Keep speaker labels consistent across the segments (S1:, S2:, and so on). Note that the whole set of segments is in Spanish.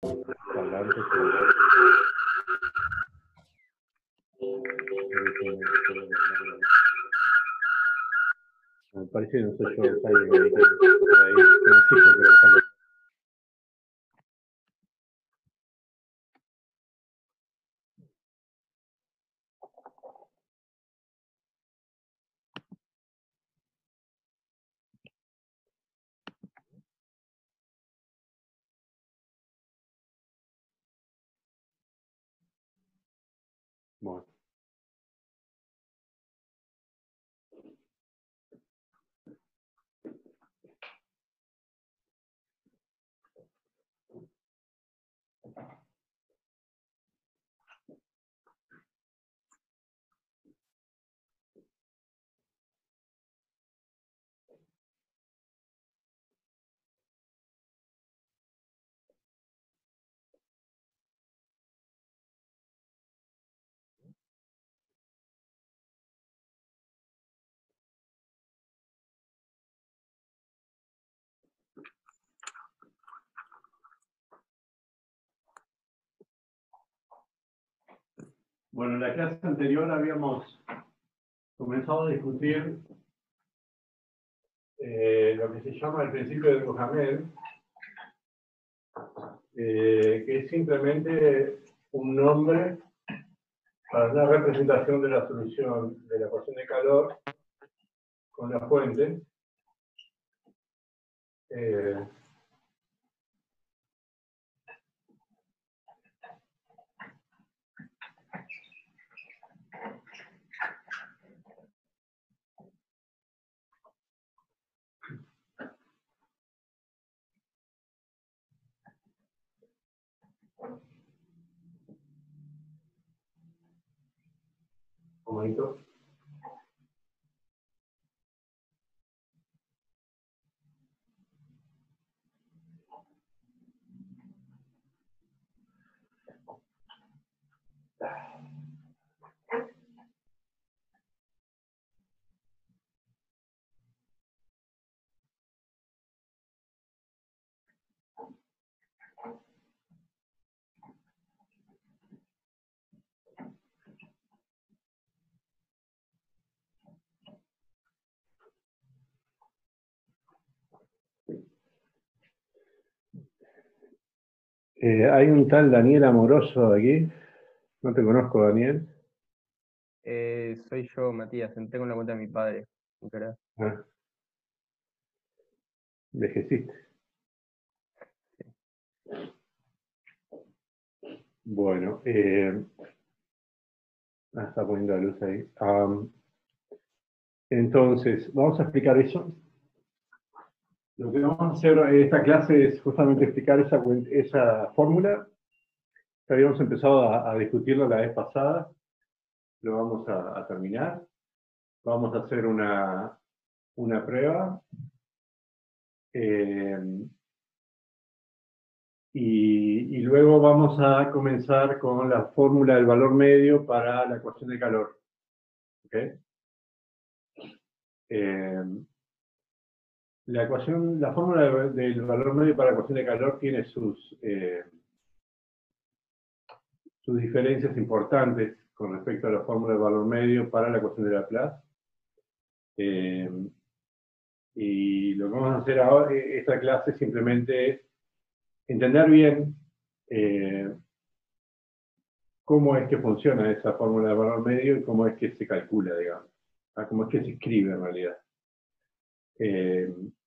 S1: parlantes, me parece que no soy yo, por ahí, Francisco, que lo saca. Bueno. Bueno, en la clase anterior habíamos comenzado a discutir lo que se llama el principio de Duhamel, que es simplemente un nombre para una representación de la solución de la ecuación de calor con la fuente. Un momento. Hay un tal Daniel Amoroso aquí. No te conozco, Daniel.
S2: Soy yo, Matías. Entré con la cuenta de mi padre.
S1: Ah. Envejeciste. Sí. Bueno, está poniendo la luz ahí. Entonces, vamos a explicar eso. Lo que vamos a hacer en esta clase es justamente explicar esa fórmula. Habíamos empezado a discutirlo la vez pasada. Lo vamos a terminar. Vamos a hacer una prueba. Y luego vamos a comenzar con la fórmula del valor medio para la ecuación de calor. ¿Okay? La fórmula del valor medio para la ecuación de calor tiene sus diferencias importantes con respecto a la fórmula del valor medio para la ecuación de Laplace. Y lo que vamos a hacer ahora, esta clase, simplemente es entender bien cómo es que funciona esa fórmula de valor medio y cómo es que se calcula, digamos. Cómo es que se escribe en realidad.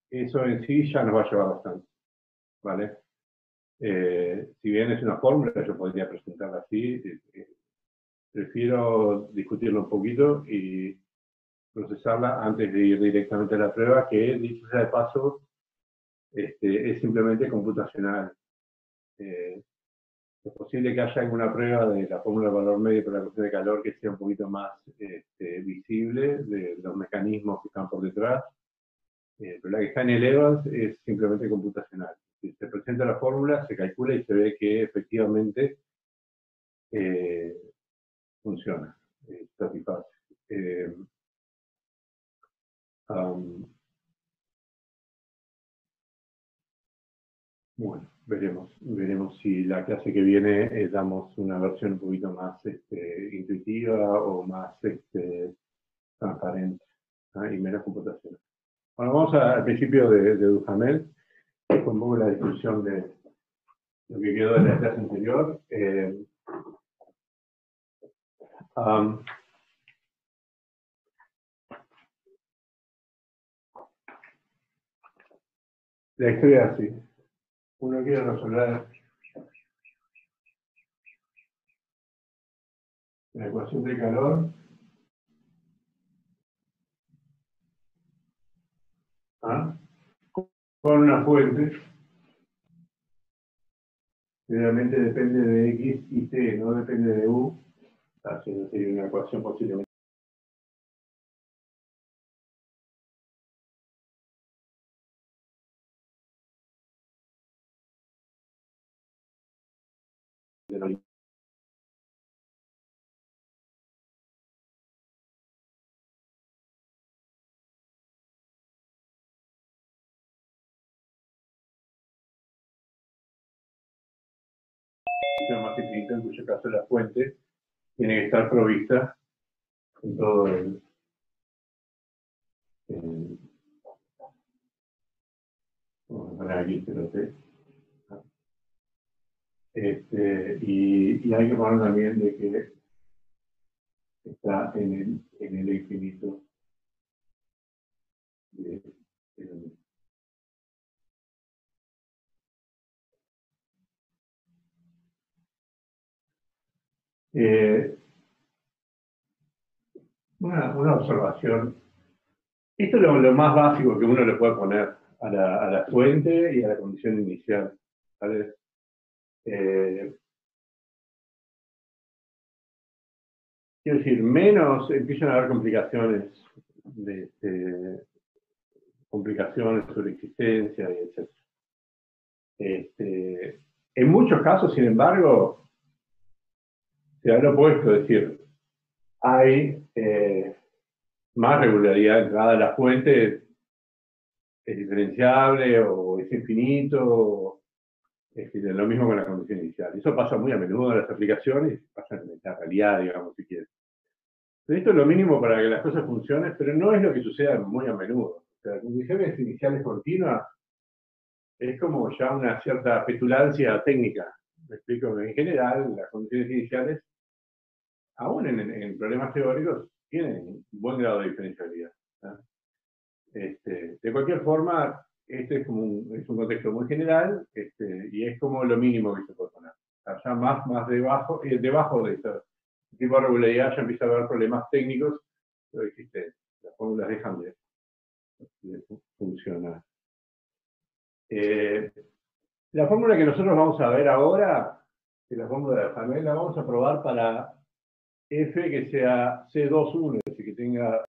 S1: Eso en sí ya nos va a llevar bastante, ¿vale? Si bien es una fórmula, yo podría presentarla así. Prefiero discutirlo un poquito y procesarla antes de ir directamente a la prueba, que, dicho sea de paso, es simplemente computacional. Es posible que haya alguna prueba de la fórmula de valor medio para la cuestión de calor que sea un poquito más visible de los mecanismos que están por detrás, pero la que está en el Evans es simplemente computacional. Si se presenta la fórmula, se calcula y se ve que efectivamente funciona, satisface. Bueno. veremos si la clase que viene damos una versión un poquito más intuitiva o más transparente, y menos computacional. Bueno, vamos al principio de Duhamel, con un poco la discusión de lo que quedó de la clase anterior. La historia es así. Uno quiere resolver la ecuación de calor con una fuente que realmente depende de X y T, no depende de U. Así sería una ecuación posiblemente de más infinito, en cuyo caso la fuente tiene que estar provista en todo vamos a poner aquí, pero T. Y hay que poner también de que está en el infinito de una observación. Esto es lo más básico que uno le puede poner a la fuente y a la condición inicial, ¿vale? Quiero decir, menos empiezan a haber complicaciones sobre existencia, y etc. En muchos casos, sin embargo, se da lo opuesto, es decir, hay más regularidad de entrada a la fuente, es diferenciable o es infinito, lo mismo con la condición inicial. Eso pasa muy a menudo en las aplicaciones, pasa en la realidad, digamos, si quieres. Esto es lo mínimo para que las cosas funcionen, pero no es lo que sucede muy a menudo. O sea, condiciones iniciales continuas es como ya una cierta petulancia técnica. Me explico, en general, las condiciones iniciales, aún en problemas teóricos, tienen un buen grado de diferencialidad, ¿no? De cualquier forma, este es un contexto muy general, y es como lo mínimo que se puede poner. O sea, ya más debajo de este tipo de regularidad ya empieza a haber problemas técnicos, pero existen. Las fórmulas dejan de funcionar. La fórmula que nosotros vamos a ver ahora, que la fórmula de Duhamel, la vamos a probar para f que sea C2,1, es decir, que tenga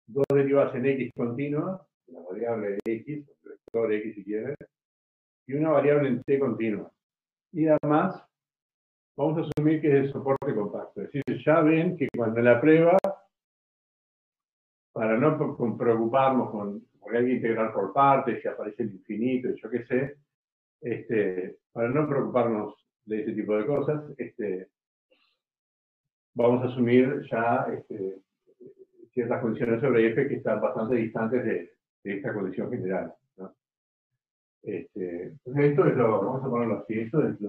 S1: dos derivadas en x continuas, una variable de x, el vector x si quieres, y una variable en t continua. Y además, vamos a asumir que es de soporte compacto. Es decir, ya ven que cuando en la prueba, para no preocuparnos porque hay que integrar por partes, si aparece el infinito, y yo qué sé, para no preocuparnos de ese tipo de cosas, vamos a asumir ya ciertas condiciones sobre f que están bastante distantes de esta condición general, ¿no? Entonces esto es vamos a ponerlo así, esto es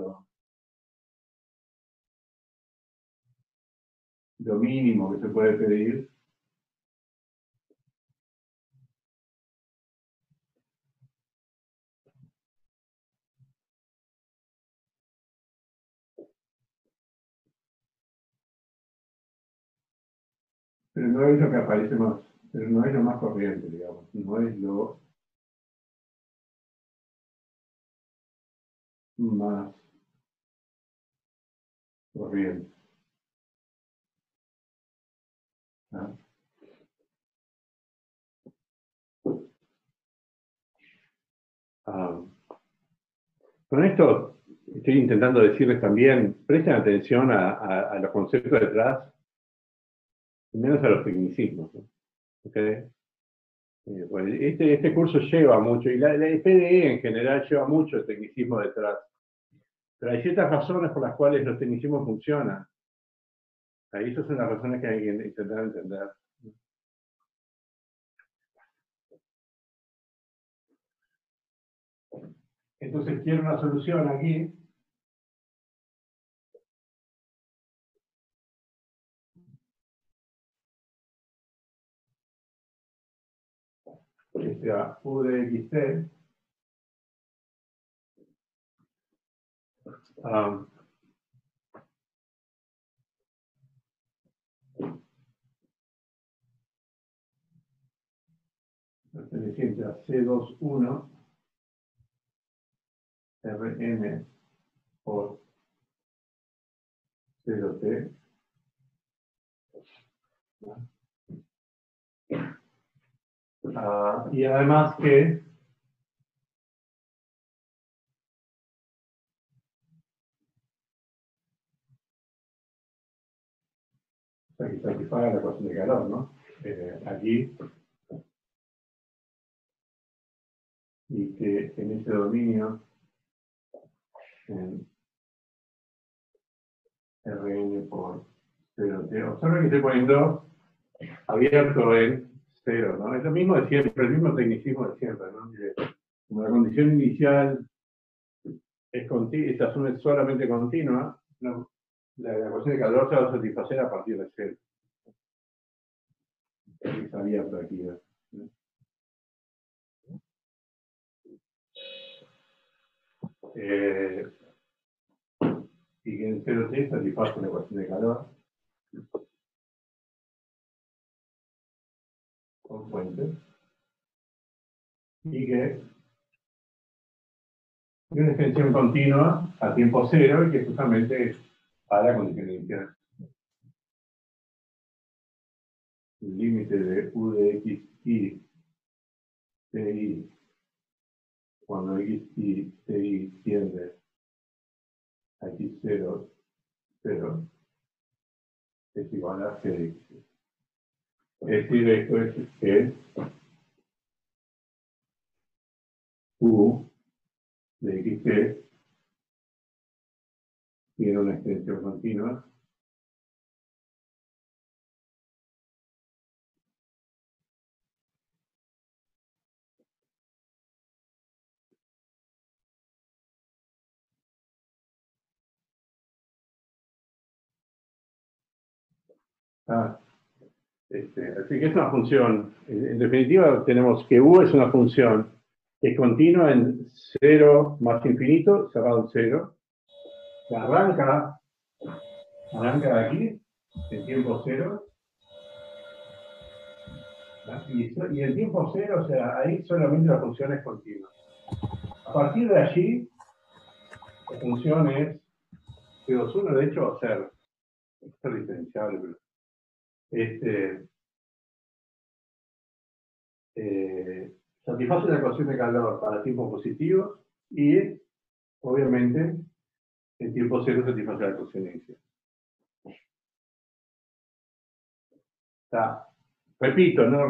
S1: lo mínimo que se puede pedir. Pero no es lo que aparece más, pero no es lo más corriente, digamos, no es lo más corriente, ¿no? Con esto estoy intentando decirles también, presten atención a los conceptos detrás, menos a los tecnicismos, ¿no? ¿Okay? Bueno, este curso lleva mucho, y la PDE en general lleva mucho tecnicismo detrás. Pero hay ciertas razones por las cuales los tecnicismos funcionan. Ahí esas son las razones que hay que intentar entender. Entonces quiero una solución aquí. Que sea U de XT. Perteneciente a C21 Rn por 0T. Y además que satisfaga la ecuación de calor, ¿no? Aquí, y que en ese dominio, en Rn por 0T, observen que estoy poniendo abierto en 0, ¿no? Es lo mismo de siempre, el mismo tecnicismo de siempre, ¿no? Como la condición inicial se asume solamente continua, ¿no? La ecuación de calor se va a satisfacer a partir de 0. Está abierto aquí, ¿no? Y que en 0T satisface la ecuación de calor con fuentes. Y que hay una extensión continua a tiempo cero y que justamente es para la condición inicial. El límite de U de X y TI cuando X y TI tiende a X0, 0, es igual a Gx. Es decir, esto es que U de XT tiene una extensión continua así que es una función, en definitiva tenemos que U es una función que es continua en 0 más infinito, cerrado en 0, que arranca de aquí, en tiempo 0, y el tiempo 0, o sea, ahí solamente la función es continua. A partir de allí, la función es C21, de hecho va a ser diferenciable, pero satisface la ecuación de calor para tiempos positivos y, obviamente, en tiempo cero satisface la ecuación inicial. Repito, no,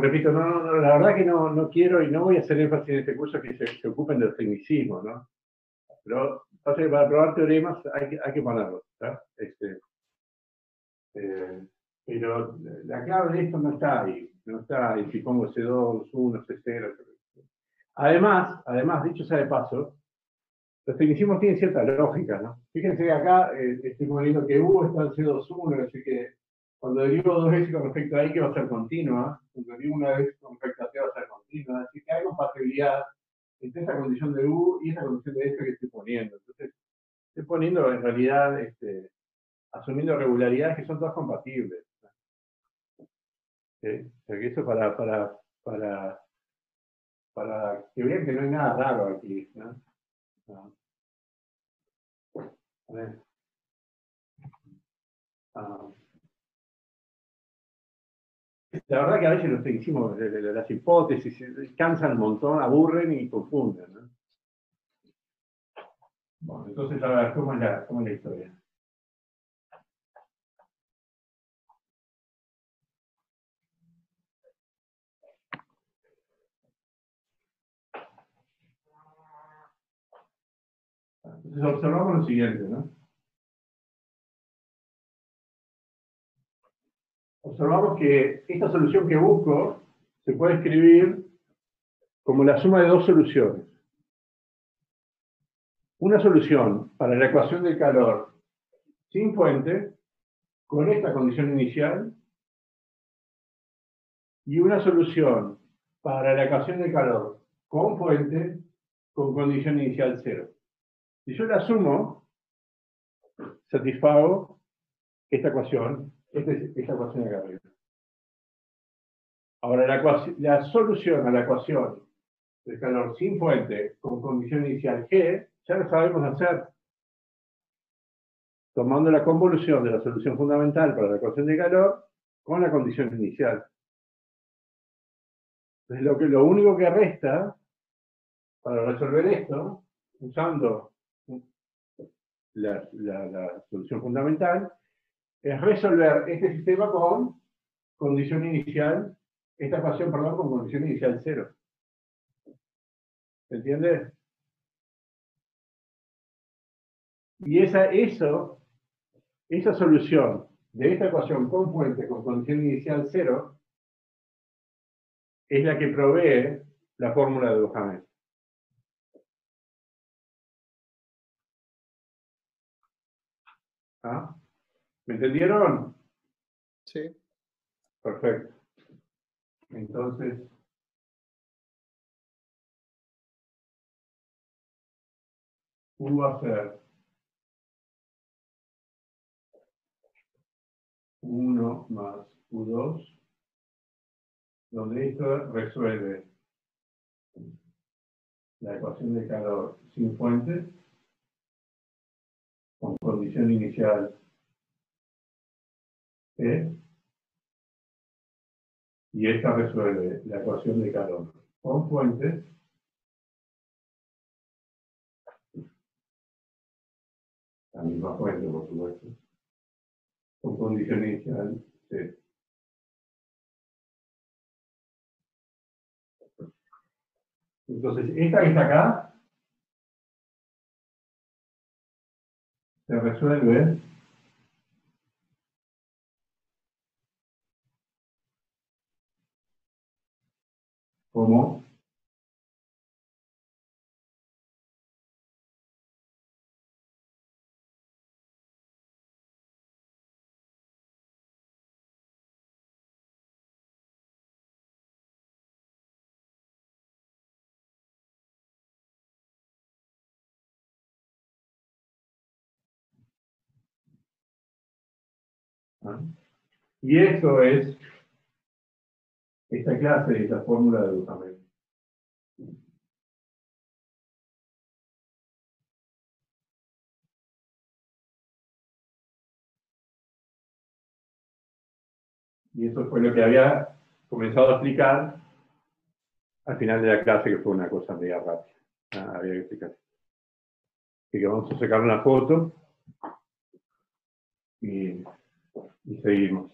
S1: la verdad que no quiero y no voy a hacer énfasis en este curso que se ocupen del tecnicismo, ¿no? Pero pasa que para probar teoremas hay que ponerlos, ¿tá? Pero la clave de esto no está ahí, si pongo C2, 1, C0. Además, dicho sea de paso, los tecnicismos tienen cierta lógica, ¿no? Fíjense que acá estoy poniendo que U está en C21, así que cuando derivo dos veces con respecto a I, que va a ser continua, cuando derivo una vez con respecto a T va a ser continua, así que hay compatibilidad entre esa condición de U y esa condición de esto que estoy poniendo. Entonces, estoy poniendo en realidad, asumiendo regularidades que son todas compatibles. ¿Sí? O sea que eso para que vean que no hay nada raro aquí, ¿no? No. A ver. La verdad que a veces los tecnicismos, las hipótesis, cansan un montón, aburren y confunden, ¿no? Bueno, entonces, a ver, ¿cómo es la historia? Entonces observamos lo siguiente, ¿no? Observamos que esta solución que busco se puede escribir como la suma de dos soluciones. Una solución para la ecuación del calor sin fuente, con esta condición inicial, y una solución para la ecuación del calor con fuente, con condición inicial cero. Si yo la sumo, satisfago esta ecuación, esta ecuación de acá arriba. Ahora, la solución a la ecuación del calor sin fuente con condición inicial G, ya lo sabemos hacer. Tomando la convolución de la solución fundamental para la ecuación de calor con la condición inicial. Entonces, lo único que resta para resolver esto, usando la solución fundamental, es resolver este sistema con condición inicial, esta ecuación, perdón, con condición inicial cero. ¿Se entiende? Y esa solución de esta ecuación con fuente con condición inicial cero es la que provee la fórmula de Duhamel. ¿Ah? ¿Me entendieron?
S3: Sí.
S1: Perfecto. Entonces, U va a ser 1 más U2, donde esto resuelve la ecuación de calor sin fuente, con condición inicial E, y esta resuelve la ecuación de calor con fuente, la misma fuente, por supuesto, con condición inicial C. Entonces, esta que está acá se resuelve como ¿ah? Y esto es esta clase y esta fórmula de Duhamel. Y eso fue lo que había comenzado a explicar al final de la clase, que fue una cosa media rápida. Había que explicar. Así que vamos a sacar una foto y seguimos.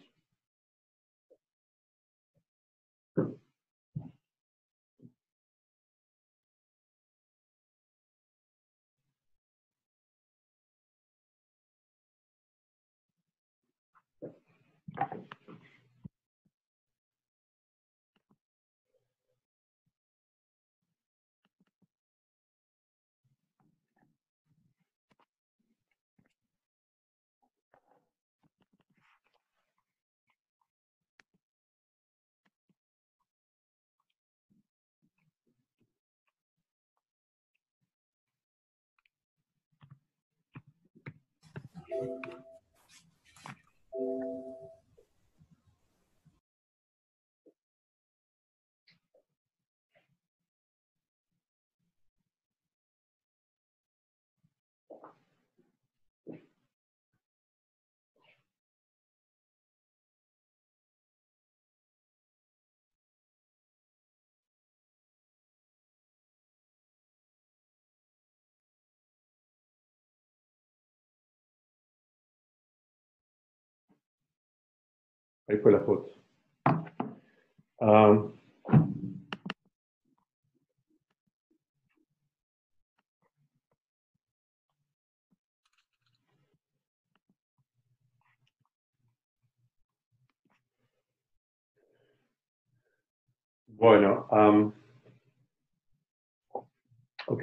S1: Ahí fue la foto. Ah, Bueno, ok.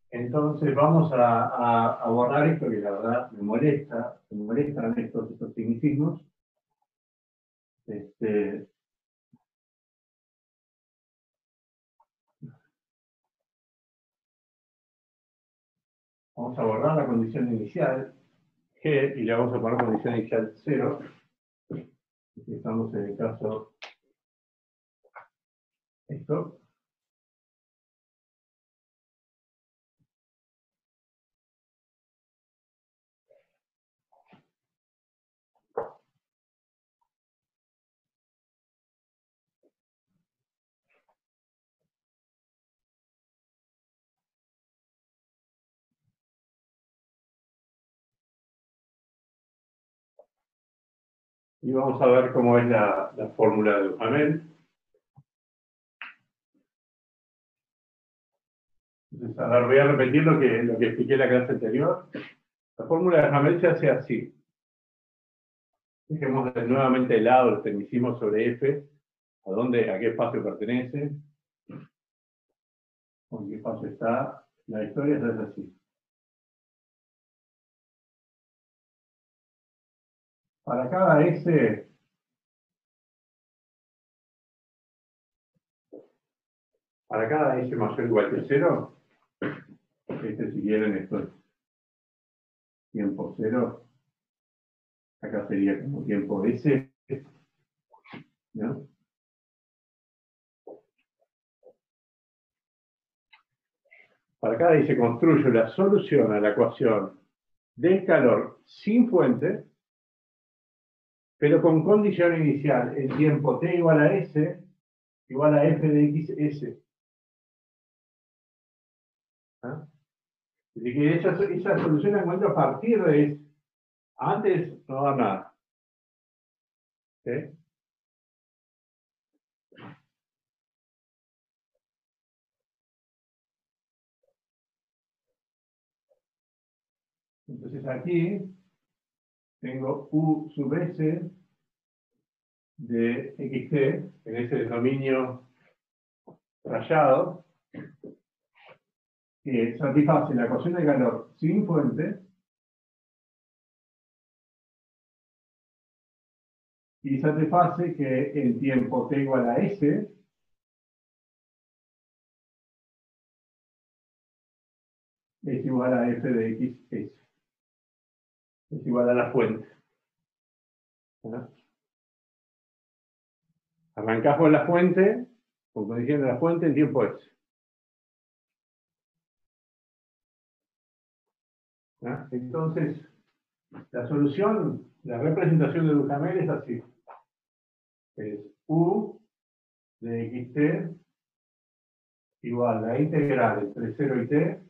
S1: Entonces vamos a borrar esto que la verdad me molestan estos tecnicismos. Vamos a borrar la condición inicial, G, y le vamos a poner condición inicial 0. Estamos en el caso esto. Y vamos a ver cómo es la fórmula de Duhamel. Entonces, a ver, voy a repetir lo que expliqué en la clase anterior. La fórmula de Duhamel se hace así. Dejemos nuevamente de lado los tecnicismos sobre F, a qué espacio pertenece, con qué espacio está. La historia es así. Para cada S, mayor o igual que 0, si quieren esto es tiempo 0, acá sería como tiempo S, ¿no? Para cada S construyo la solución a la ecuación del calor sin fuente, pero con condición inicial, el tiempo T igual a S, igual a F de XS. ¿Ah? Así que esa solución la encuentro a partir de S. Antes no da nada. ¿Sí? Entonces aquí tengo U sub S de XT en ese dominio rayado, que satisface la ecuación de calor sin fuente y satisface que el tiempo T igual a S es igual a F de XS. Es igual a la fuente. ¿No? Arrancás con la fuente, con condición de la fuente en tiempo S. ¿No? Entonces, la solución, la representación de Duhamel es así. Es U de XT igual a la integral entre 0 y T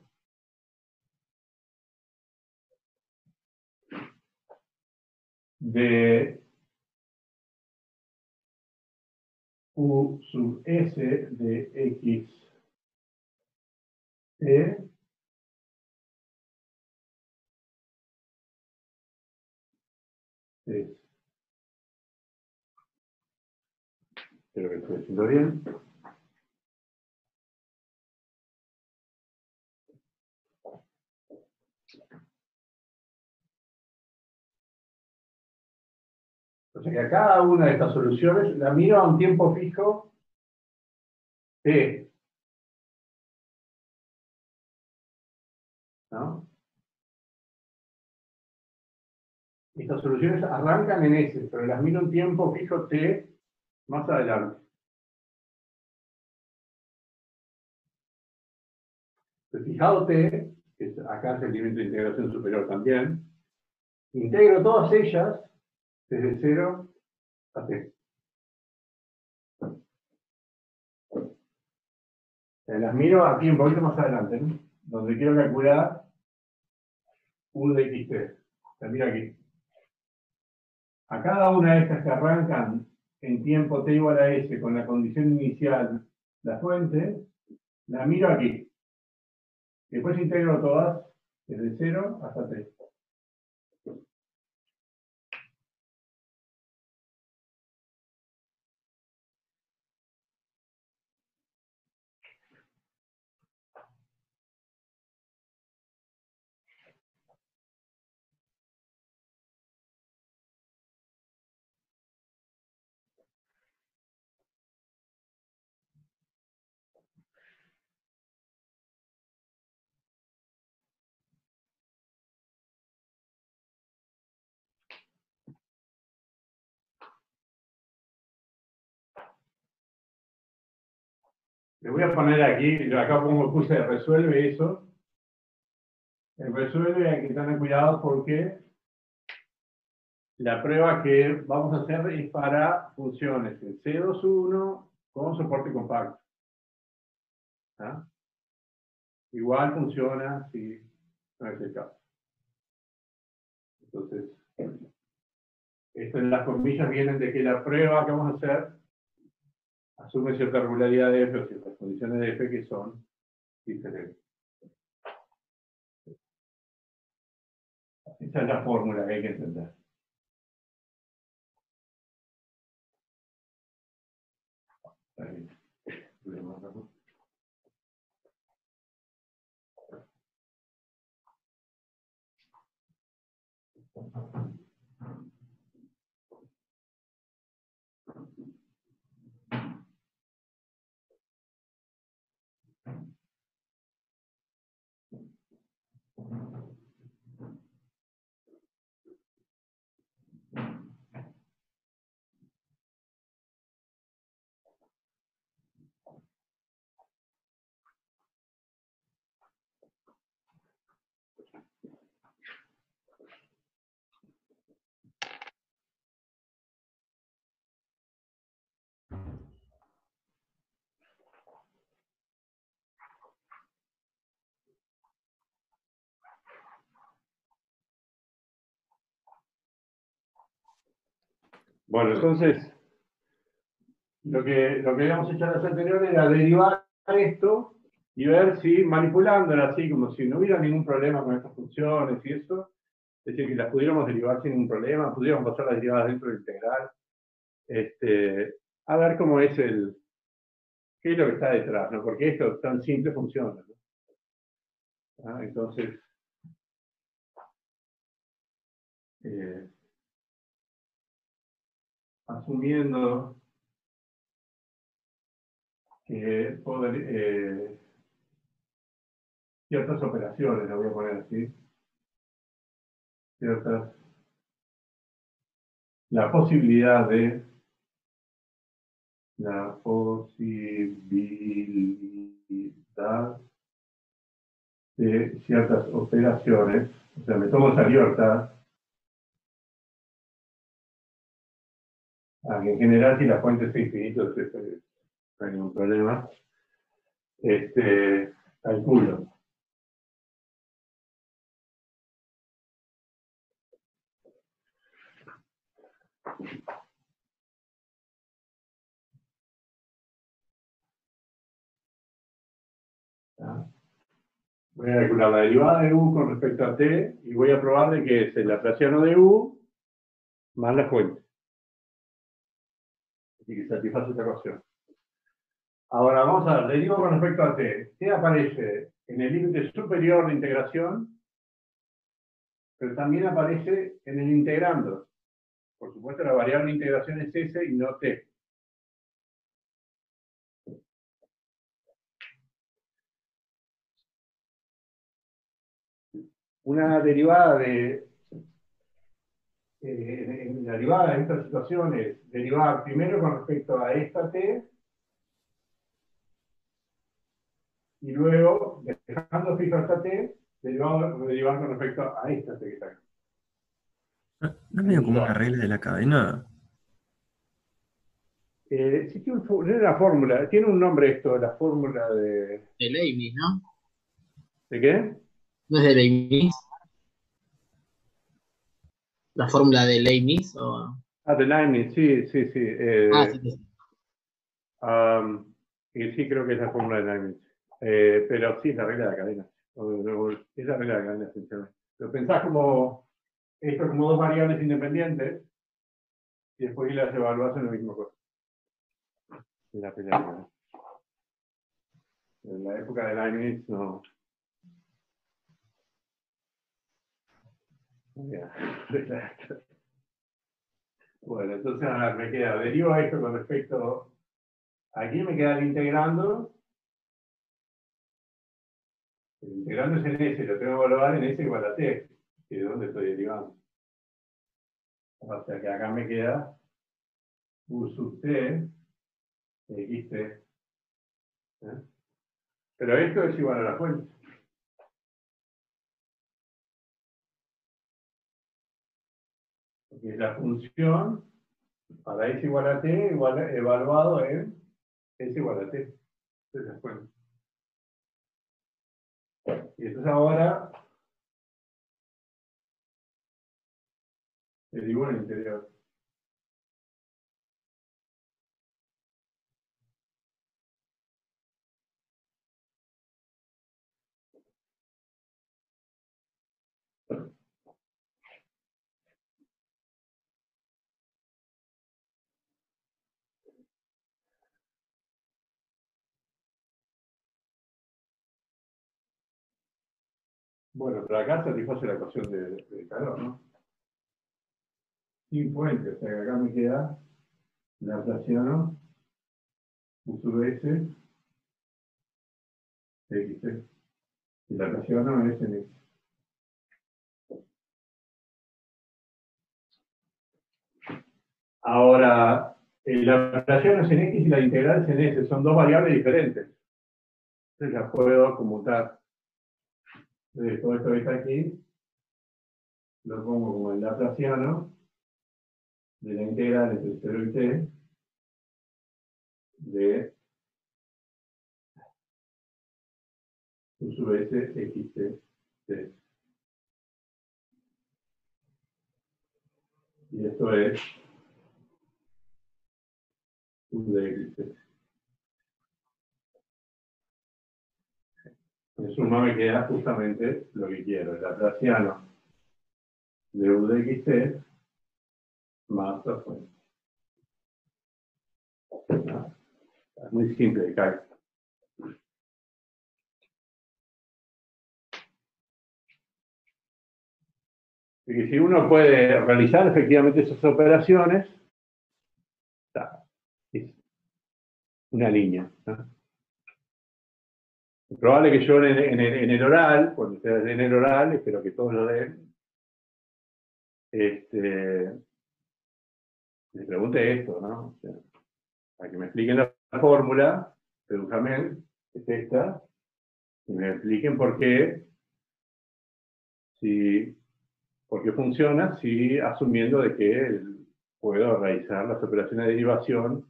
S1: de U sub S de X T es, espero que esté haciendo bien. Entonces, que a cada una de estas soluciones la miro a un tiempo fijo T. ¿No? Estas soluciones arrancan en S, pero las miro un tiempo fijo T más adelante. Entonces, fijado T, que acá es el límite de integración superior también, integro todas ellas desde 0 a T. Las miro aquí un poquito más adelante, ¿no? Donde quiero calcular U de XT. La miro aquí. A cada una de estas que arrancan en tiempo T igual a S con la condición inicial, la fuente, la miro aquí. Después integro todas desde 0 hasta T. Le voy a poner aquí, yo acá puse resuelve eso. El resuelve hay que tener cuidado porque la prueba que vamos a hacer es para funciones en C21 con soporte compacto. ¿Ah? Igual funciona si no es el caso. Entonces, las comillas vienen de que la prueba que vamos a hacer asume cierta regularidad de F o ciertas condiciones de F que son diferentes. Esa es la fórmula que hay que entender. Ahí. Bueno, entonces, lo que habíamos hecho en la vez anterior era derivar esto y ver si manipulándola así, como si no hubiera ningún problema con estas funciones y eso, es decir, que las pudiéramos derivar sin ningún problema, pudiéramos pasar las derivadas dentro del integral, a ver cómo es qué es lo que está detrás, ¿no? Porque esto tan simple funciona, ¿no? ¿Ah? Entonces, asumiendo que ciertas operaciones, lo voy a poner así, la posibilidad de ciertas operaciones, o sea, me tomo esa libertad, que en general si la fuente es infinita, entonces no hay ningún problema, calculo. ¿Ah? Voy a calcular la derivada de u con respecto a t y voy a probar de que es el laplaciano de u más la fuente. Y que satisface esta ecuación. Ahora vamos a ver, derivo con respecto a t. T aparece en el límite superior de integración, pero también aparece en el integrando. Por supuesto, la variable de integración es s y no t. Una derivada la derivada en esta situación es derivar primero con respecto a esta t y luego, dejando fija esta t, derivar con respecto a esta t que está acá.
S3: ¿No es medio como una regla de la cadena?
S1: Sí, tiene una fórmula, tiene un nombre esto, la fórmula de...
S4: De Leibniz, ¿no?
S1: ¿De qué?
S4: ¿No es de Leibniz? ¿La fórmula de Leibniz? O...
S1: De Leibniz, sí, sí, sí.
S4: Sí, sí.
S1: Y sí, creo que es la fórmula de Leibniz. Pero sí, es la regla de la cadena. Es la regla de la cadena, esencialmente. Lo pensás como esto como dos variables independientes y después las evaluás en la misma cosa. Es la regla de la cadena. En la época de Leibniz no. Bueno, entonces a ver, me queda, derivo esto con respecto, aquí me queda el integrando es en S, lo tengo que evaluar en S igual a T, que es de donde estoy derivando. O sea que acá me queda U sub T, XT, ¿eh? Pero esto es igual a la fuente. Porque la función para x igual a t evaluado en s igual a t. Esa es la fuente. Y entonces ahora derivo en el interior. Bueno, pero acá satisface la ecuación de calor, ¿no? Sin fuente, o sea que acá me queda Laplaciano U sub s de x. Y Laplaciano es en x. Ahora, la Laplaciano es en x y la integral es en s. Son dos variables diferentes. Entonces las puedo conmutar. Entonces, todo esto que está aquí lo pongo como el Laplaciano de la integral entre 0 y t de U sub s xt. Y esto es U de xt. En suma me queda justamente lo que quiero, el Laplaciano de U de xt más la fuente. Es muy simple de cálculo. Y que si uno puede realizar efectivamente esas operaciones, es una línea, ¿no? Es probable que yo en el oral, cuando ustedes den el oral, espero que todos lo den, les pregunte esto, ¿no? O sea, para que me expliquen la fórmula de Duhamel, es esta, y me expliquen por qué funciona, si asumiendo de que puedo realizar las operaciones de derivación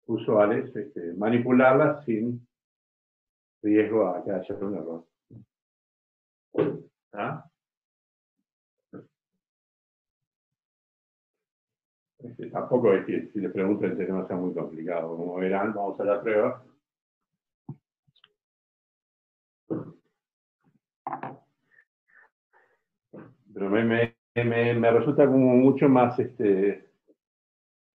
S1: usuales, manipularlas sin riesgo a que haya un error. ¿Ah? Tampoco es que si les pregunto el tema sea muy complicado. Como verán, vamos a la prueba. Pero me resulta como mucho más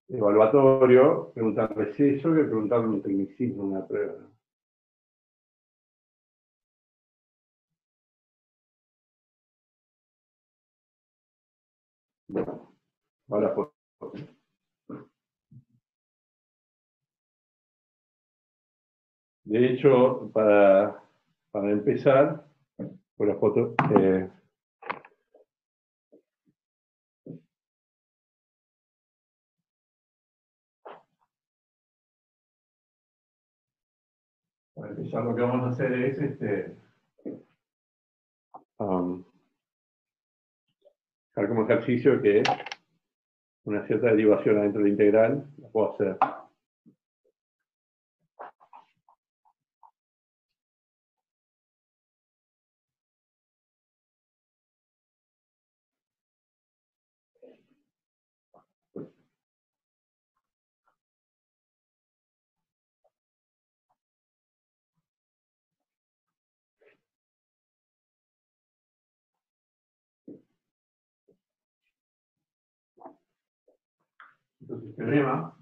S1: evaluatorio preguntarles eso que preguntarle un tecnicismo en una prueba. Bueno, ahora pues. De hecho, para empezar, por la foto, para empezar lo que vamos a hacer es dejar como ejercicio que una cierta derivación adentro de la integral la puedo hacer. Entonces, teorema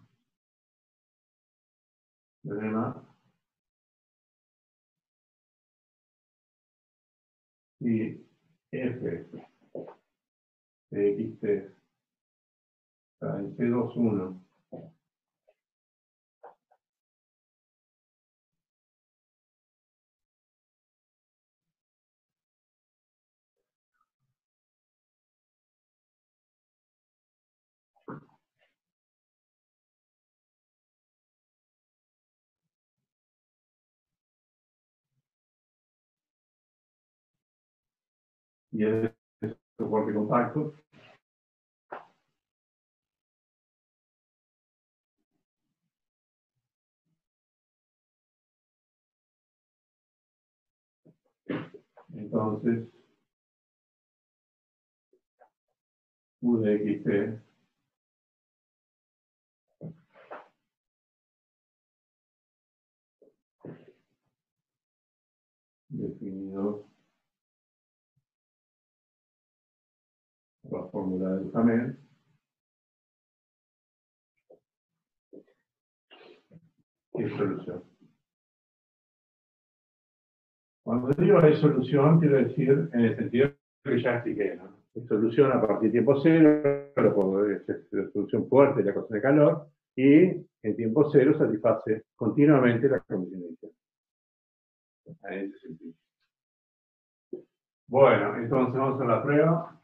S1: y f de xt en C21. y es soporte compacto. Entonces, U de XT definido por la fórmula del Duhamel es solución. Cuando digo es solución, quiero decir en el sentido que ya expliqué, ¿no? Es solución a partir de tiempo cero, es solución fuerte de la ecuación de calor, y en tiempo cero satisface continuamente la condición inicial. En ese sentido. Bueno, entonces vamos a la prueba.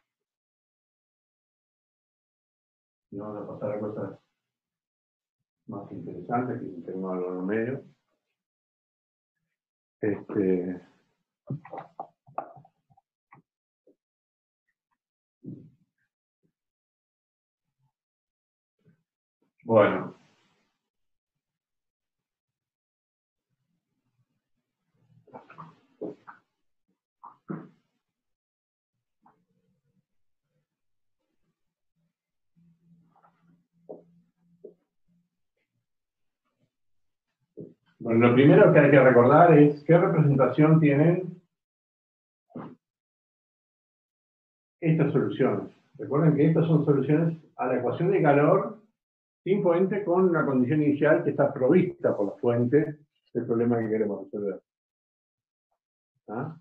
S1: Y vamos a pasar a cosas más interesantes, que tengo algo en el medio. Bueno. Bueno, lo primero que hay que recordar es qué representación tienen estas soluciones. Recuerden que estas son soluciones a la ecuación de calor sin fuente con una condición inicial que está provista por la fuente del problema que queremos resolver. ¿Ah?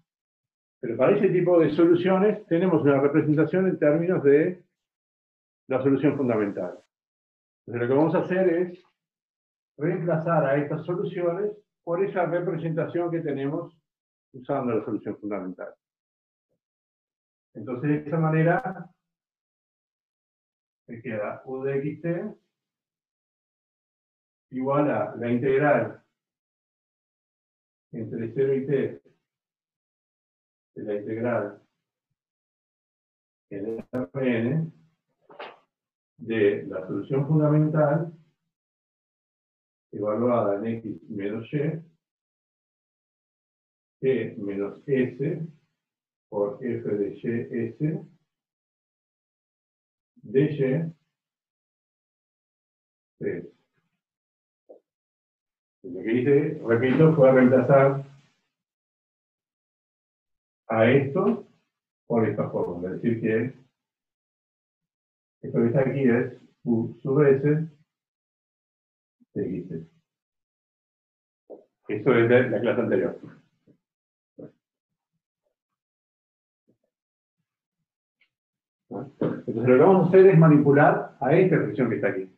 S1: Pero para ese tipo de soluciones tenemos una representación en términos de la solución fundamental. Entonces lo que vamos a hacer es reemplazar a estas soluciones por esa representación que tenemos usando la solución fundamental. Entonces de esta manera me queda U de xt igual a la integral entre 0 y t de la integral en el Rn de la solución fundamental evaluada en x menos y, t menos s por f de y s de y 3. Lo que hice, repito, fue reemplazar a esto por esta fórmula. Es decir, que esto que está aquí es U sub S de X. Esto es de la clase anterior. ¿No? Entonces lo que vamos a hacer es manipular a esta expresión que está aquí.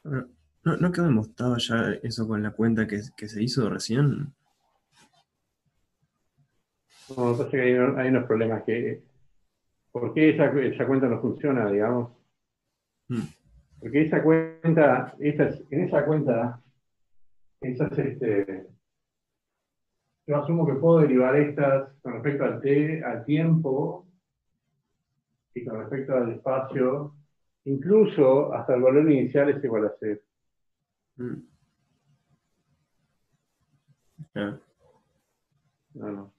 S3: Ahora, ¿no que demostraba ya eso con la cuenta que se hizo recién?
S1: No, pasa que hay unos problemas que... ¿Por qué esa cuenta no funciona, digamos?
S3: Mm.
S1: Porque esa cuenta, en esa cuenta, yo asumo que puedo derivar estas con respecto al tiempo y con respecto al espacio, incluso hasta el valor inicial es igual a 0.
S3: Mm. Ya.
S1: No.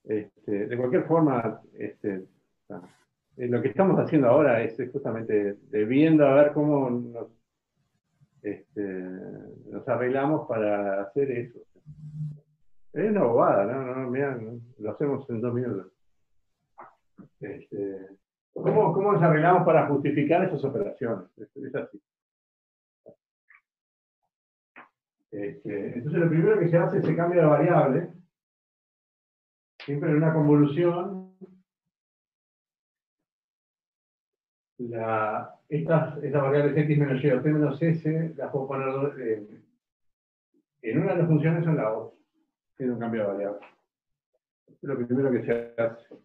S1: De cualquier forma, lo que estamos haciendo ahora es justamente viendo a ver cómo nos arreglamos para hacer eso. Es una bobada, ¿no? Mirá, lo hacemos en 2 minutos. ¿Cómo nos arreglamos para justificar esas operaciones? Es así. Entonces lo primero que se hace es se cambia la variable Siempre en una convolución, estas variables x menos y o t menos s las puedo poner en una de las funciones o en la otra. Tiene un cambio de variable. Es lo primero que se hace.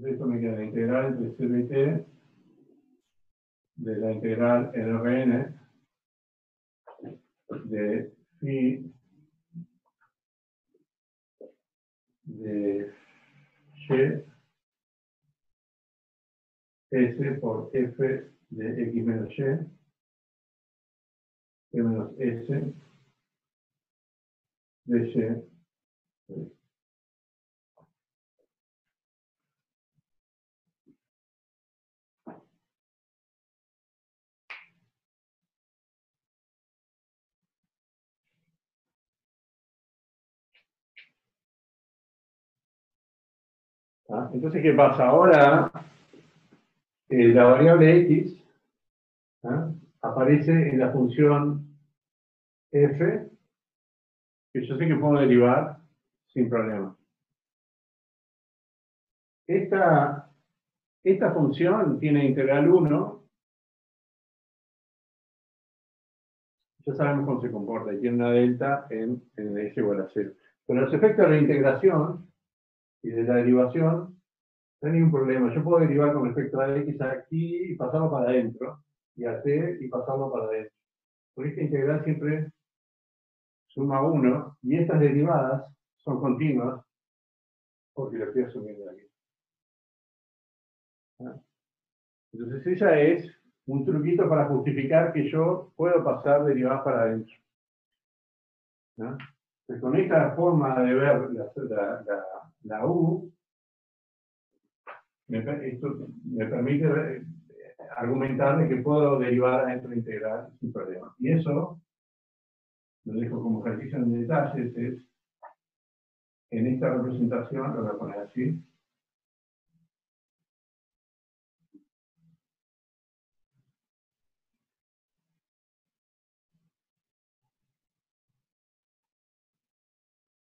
S1: Esto me queda la integral entre 0 y t de la integral en Rn de phi de y s por f de x menos y, menos s de y. ¿Ah? Entonces, ¿qué pasa? Ahora, la variable x, ¿ah?, aparece en la función f, que yo sé que puedo derivar sin problema. Esta función tiene integral 1, ya sabemos cómo se comporta, y tiene una delta en s igual a 0. Pero los efectos de la integración y de la derivación no hay ningún problema. Yo puedo derivar con respecto a x aquí y pasarlo para adentro, y a t y pasarlo para adentro. Porque esta integral siempre suma 1, y estas derivadas son continuas, porque lo estoy asumiendo aquí. ¿Ah? Entonces esa es un truquito para justificar que yo puedo pasar derivadas para adentro. ¿No? Entonces, con esta forma de ver la U, esto me permite argumentar de que puedo derivar adentro de la integral sin problema. Y eso, lo dejo como ejercicio en detalles, es en esta representación, lo voy a poner así.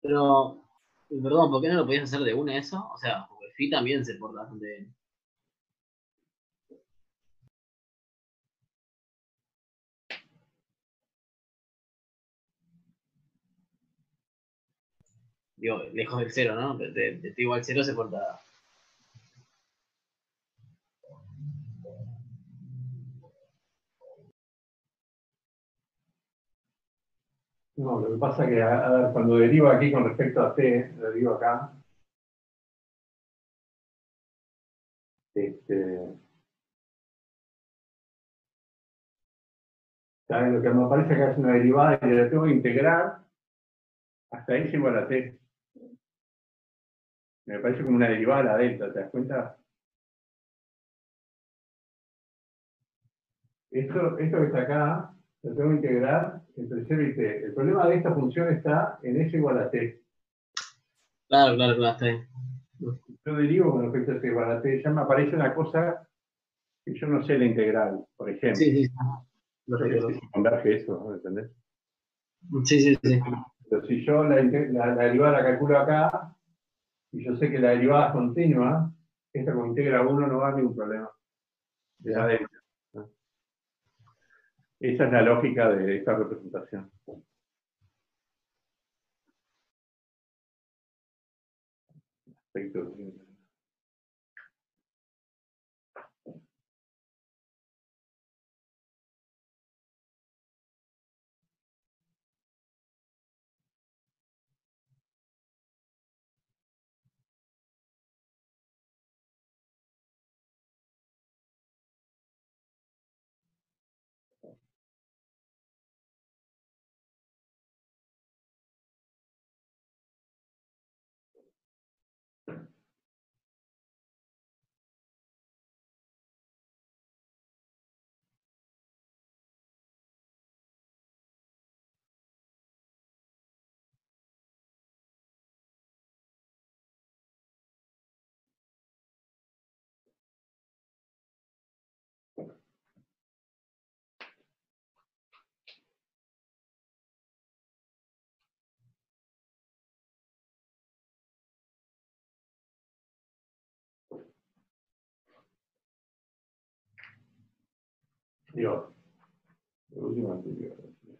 S4: Pero, perdón, ¿por qué no lo podías hacer de una eso? O sea, porque phi también se porta bastante bien. Digo, lejos del cero, ¿no? De t igual 0 se porta.
S1: No, lo que pasa es que a ver, cuando derivo aquí con respecto a t, lo derivo acá, ¿sabes? Lo que me parece acá es una derivada y la tengo que integrar hasta x igual a t. Me parece como una derivada de la delta, ¿te das cuenta? Esto que está acá, lo tengo que integrar entre 0 y t. El problema de esta función está en s igual a t.
S4: Claro, claro, claro, está bien.
S1: Yo derivo con respecto a s igual a t, ya me aparece una cosa que yo no sé la integral, por ejemplo.
S4: Sí, sí, sí.
S1: Yo no sé si converge eso, ¿no? ¿Entendés?
S4: Sí, sí, sí.
S1: Pero si yo la derivada la calculo acá, y yo sé que la derivada es continua, esta como integra 1 no va a haber ningún problema. De la delta, ¿no? Esa es la lógica de esta representación. Perfecto. Digo, de última, digo,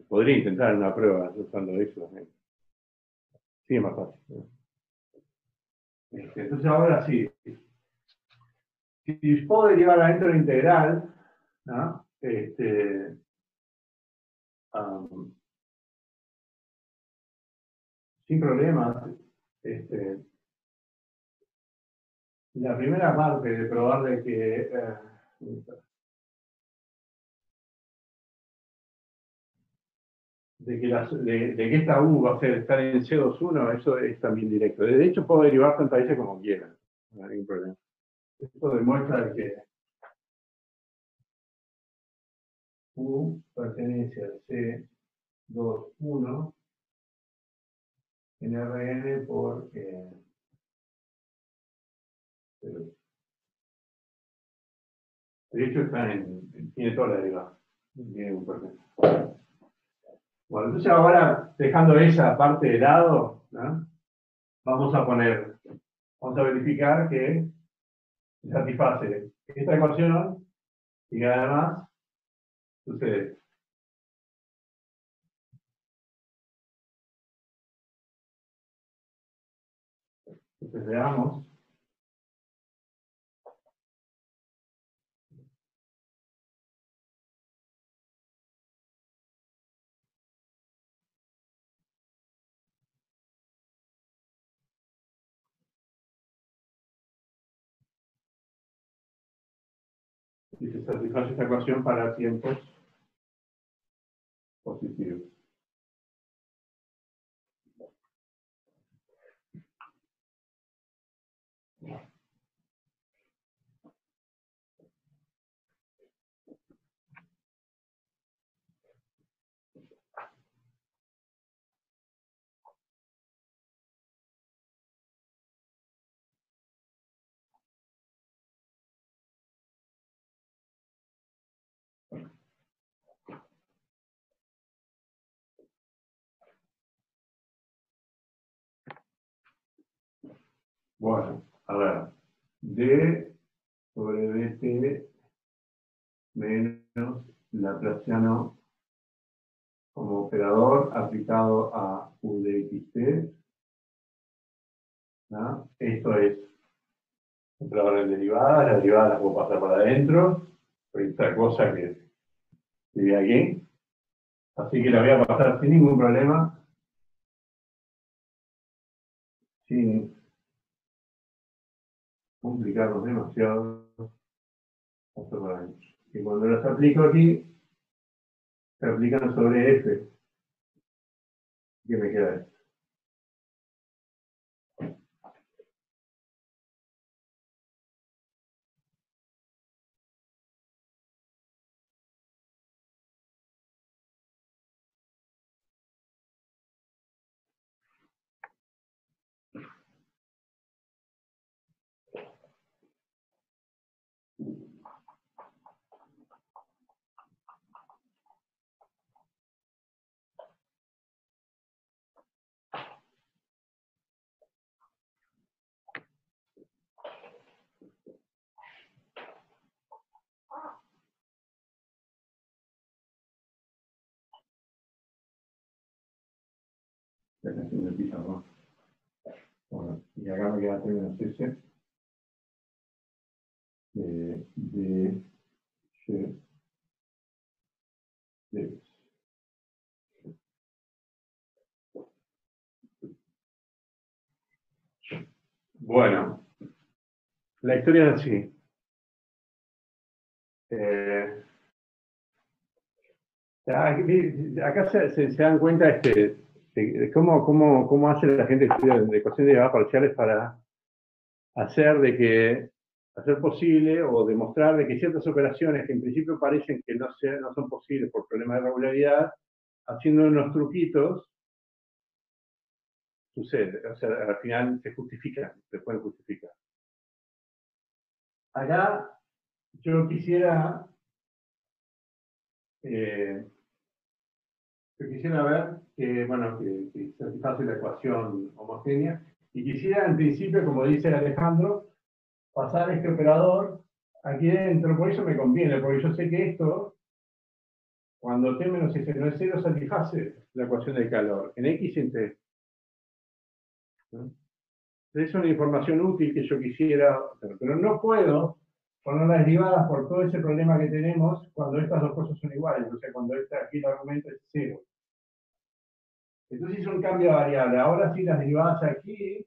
S1: podría intentar una prueba usando eso. Sí, es más fácil. ¿No? Entonces ahora sí. Si puedo derivar adentro de la integral, ¿no? Sin problemas, la primera parte de probar de que de que esta U va a estar en C21, eso es también directo. De hecho, puedo derivar tantas veces como quiera, no hay ningún problema. Esto demuestra que U pertenece al C21 en Rn por de hecho tiene toda la derivada. Tiene ningún problema. Bueno, entonces ahora, dejando esa parte de lado, ¿no? vamos a verificar que satisface esta ecuación y que además sucede. Entonces veamos. Y se satisface esta ecuación para tiempos positivos. Bueno, a ver. D sobre dt menos Laplaciano como operador aplicado a U de xt. ¿No? Esto es operador en derivada, la derivada la puedo pasar para adentro, esta cosa que vive aquí. Así que la voy a pasar sin ningún problema. Sin complicarnos demasiado. Paso para adentro. Y cuando las aplico aquí, se aplican sobre F. ¿Qué me queda esto? Ya casi me pisa, ¿no? Bueno, y acá me queda menos S de Y, D. Bueno, la historia es así. Acá se dan cuenta de cómo hace la gente que estudia de ecuaciones derivadas parciales para hacer posible o demostrar de que ciertas operaciones que en principio parecen que no son posibles por problemas de regularidad, haciendo unos truquitos, sucede. O sea, al final se pueden justificar. Acá yo quisiera ver que satisface la ecuación homogénea y quisiera en principio, como dice Alejandro, pasar este operador aquí dentro. Por eso me conviene, porque yo sé que esto Cuando T menos S no es cero, satisface la ecuación del calor, en X y en T. ¿No? Es una información útil que yo quisiera, pero no puedo poner las derivadas por todo ese problema que tenemos cuando estas dos cosas son iguales, o sea, cuando aquí el argumento es cero. Entonces hice un cambio de variable. Ahora sí las derivadas aquí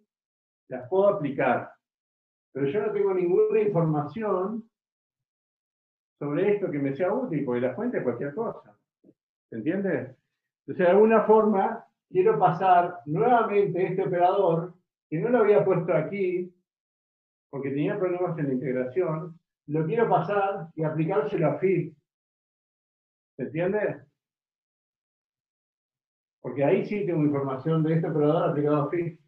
S1: las puedo aplicar, pero yo no tengo ninguna información sobre esto que me sea útil, porque la fuente es cualquier cosa. ¿Se entiende? Entonces, de alguna forma, quiero pasar nuevamente este operador, que no lo había puesto aquí, porque tenía problemas en la integración, lo quiero pasar y aplicárselo a phi. ¿Se entiende? Porque ahí sí tengo información de este operador aplicado a phi.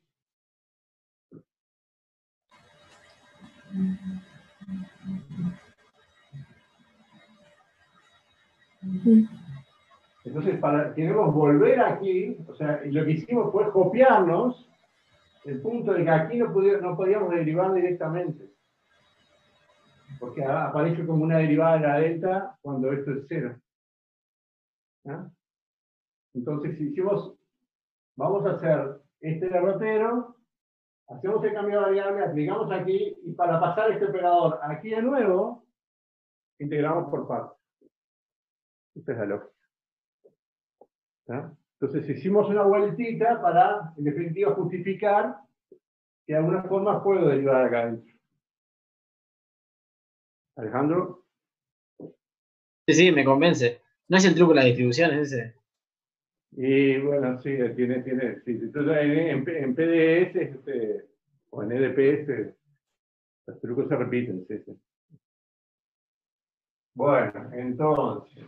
S1: Entonces, queremos volver aquí, o sea, y lo que hicimos fue copiarnos el punto de que aquí no podíamos derivar directamente. Porque aparece como una derivada de la delta cuando esto es cero. ¿Ah? Entonces, si hicimos, vamos a hacer este derrotero, hacemos el cambio de variable, aplicamos aquí, y para pasar este operador aquí de nuevo, integramos por partes. Esta es la lógica. ¿Ah? Entonces, hicimos una vueltita para, en definitiva, justificar que de alguna forma puedo derivar acá adentro. Alejandro.
S4: Sí, sí, me convence. No es el truco de las distribuciones ese.
S1: Y bueno, sí, sí. Entonces, en PDS o en EDPS, los trucos se repiten, sí, sí. Bueno, entonces.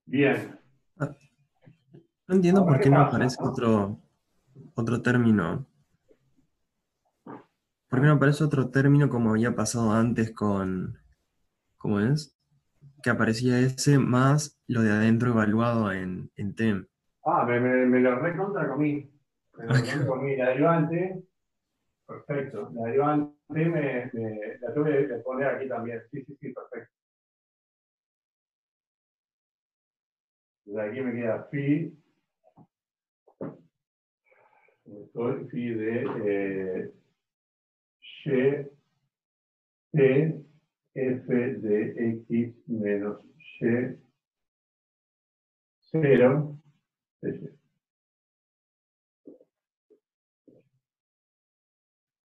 S1: Bien.
S3: No entiendo
S1: Ahora,
S3: por
S1: ¿qué
S3: qué no
S1: pasa,
S3: aparece
S1: no?
S3: otro término. ¿Por qué no aparece otro término como había pasado antes con, ¿cómo es? Que aparecía ese más lo de adentro evaluado en TEM.
S1: Me lo recontra comí. Me lo recontra comí. La derivante, perfecto. La derivante la tuve que poner aquí también. Sí, sí, sí, perfecto. De aquí me queda phi. Estoy phi de y t f de x menos y 0 de y.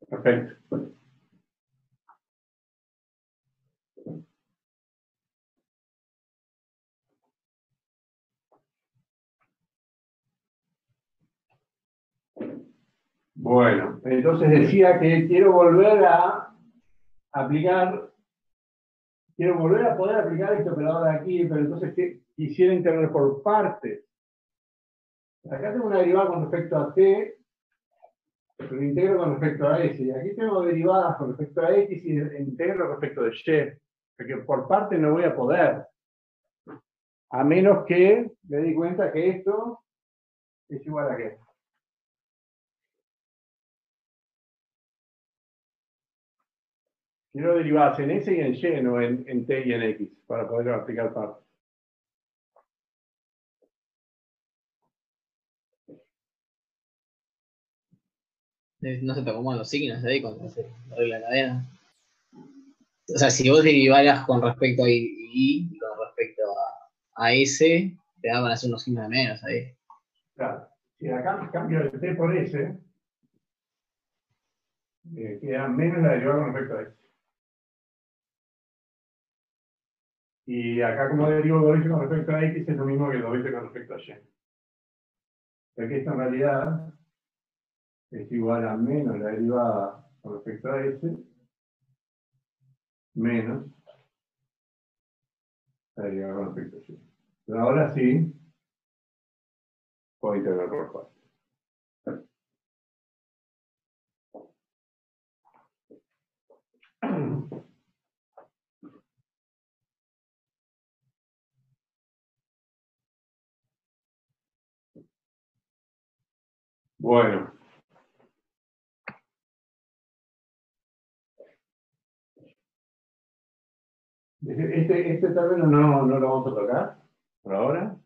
S1: Perfecto. Bueno, entonces decía que quiero volver a aplicar, quiero volver a poder aplicar este operador de aquí, pero entonces quisiera integrar por partes. Acá tengo una derivada con respecto a t, pero integro con respecto a s. Y aquí tengo derivadas con respecto a x y integro respecto de y. Porque por parte no voy a poder. A menos que me di cuenta que esto es igual a qué. Quiero derivadas en S y en Y, no en T y en X, para poder aplicar partes.
S4: No se te acomodan los signos ahí cuando se arregla la cadena. O sea, si vos derivaras con respecto a I y con respecto a S, te daban a hacer unos signos de menos ahí.
S1: Claro. Si acá cambio el T por S, queda menos la derivada con respecto a S. Y acá como derivo 2 con respecto a X es lo mismo que 2 con respecto a Y. Porque esto en realidad es igual a menos la derivada con respecto a S, menos la derivada con respecto a Y. Pero ahora sí, puedo integrar por partes. Bueno. Este término no lo vamos a tocar por ahora.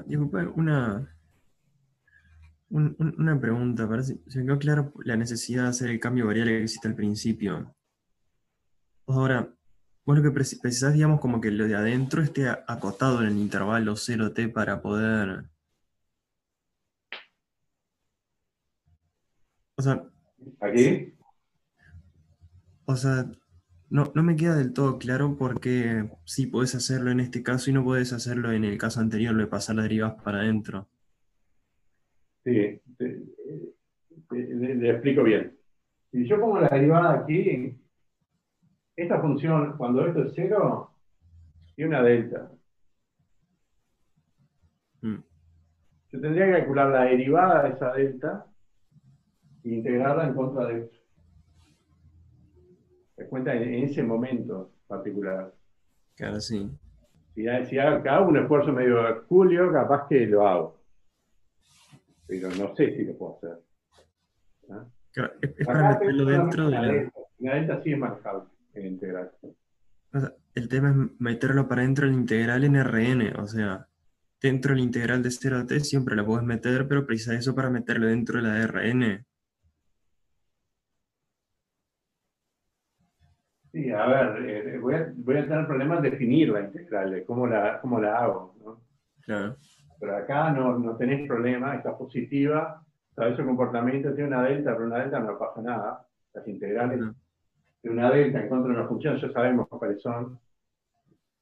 S3: Disculpa, una pregunta. Se me quedó claro la necesidad de hacer el cambio variable que existe al principio. Ahora, vos lo que precisás, digamos, como que lo de adentro esté acotado en el intervalo 0t para poder... O sea,
S1: Aquí.
S3: O sea, no me queda del todo claro por qué sí podés hacerlo en este caso y no podés hacerlo en el caso anterior, lo de pasar las derivadas para adentro.
S1: Sí, le explico bien. Si yo pongo la derivada aquí, esta función, cuando esto es 0, tiene una delta.
S3: Mm,
S1: Yo tendría que calcular la derivada de esa delta e integrarla en contra de esto. ¿Te das cuenta? En ese momento particular.
S3: claro, sí.
S1: Si hago un esfuerzo medio hercúleo, capaz que lo hago. Pero no sé si lo puedo hacer. ¿Ah?
S3: Claro, es para
S1: Acá tengo
S3: meterlo dentro de
S1: una
S3: la...
S1: delta. Una delta sí es manejable en integral.
S3: O sea, el tema es meterlo para dentro del integral en Rn, o sea, dentro del integral de 0 a t siempre la podés meter, pero precisas eso para meterlo dentro de la de Rn.
S1: Sí, a ver, voy a tener problemas en definir la integral, de cómo la hago, ¿no?
S3: Claro.
S1: Pero acá no tenés problema, está positiva, sabés su comportamiento, tiene una delta, pero una delta no pasa nada. Las integrales
S3: No,
S1: de una delta en contra de una función ya sabemos cuáles son.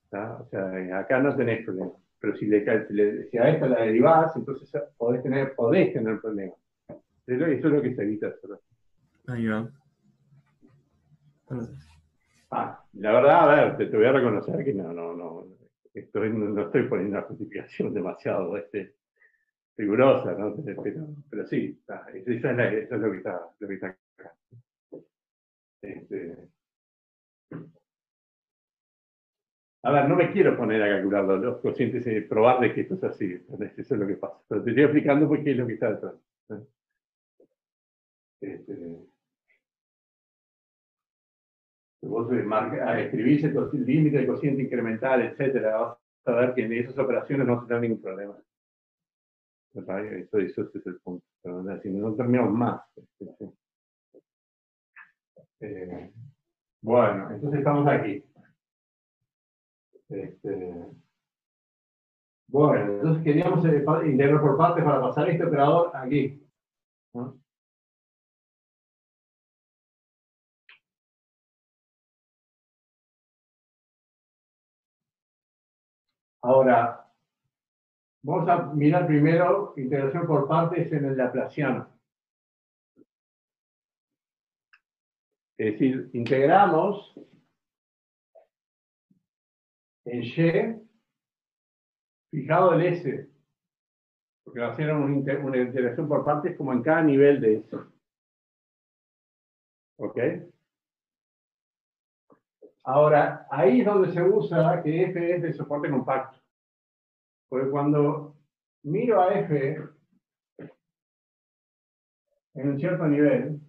S1: ¿Tá? O sea, acá no tenés problema. Pero si a esta la derivás, entonces podés tener problemas. Eso es lo que se evita hacer.
S3: ahí va. Entonces,
S1: La verdad, a ver, te voy a reconocer que no estoy poniendo una justificación demasiado rigurosa, ¿no? Pero sí, eso es lo que está acá. Este, a ver, no me quiero poner a calcular los cocientes y probar de que esto es así. ¿Entendés? Eso es lo que pasa. Pero te estoy explicando por qué es lo que está detrás. Este, vos escribís el límite del cociente incremental, etcétera, vas a ver que en esas operaciones no vas a tener ningún problema. Eso es el punto. Pero, si no terminamos más. Bueno, entonces estamos aquí. Bueno, entonces queríamos integrar por partes para pasar este operador aquí, ¿no? Ahora, vamos a mirar primero integración por partes en el laplaciano. Es decir, integramos en Y fijado el S, porque va a ser una integración por partes como en cada nivel de S. ¿Ok? Ahora, ahí es donde se usa que F es de soporte compacto. Porque cuando miro a F en un cierto nivel,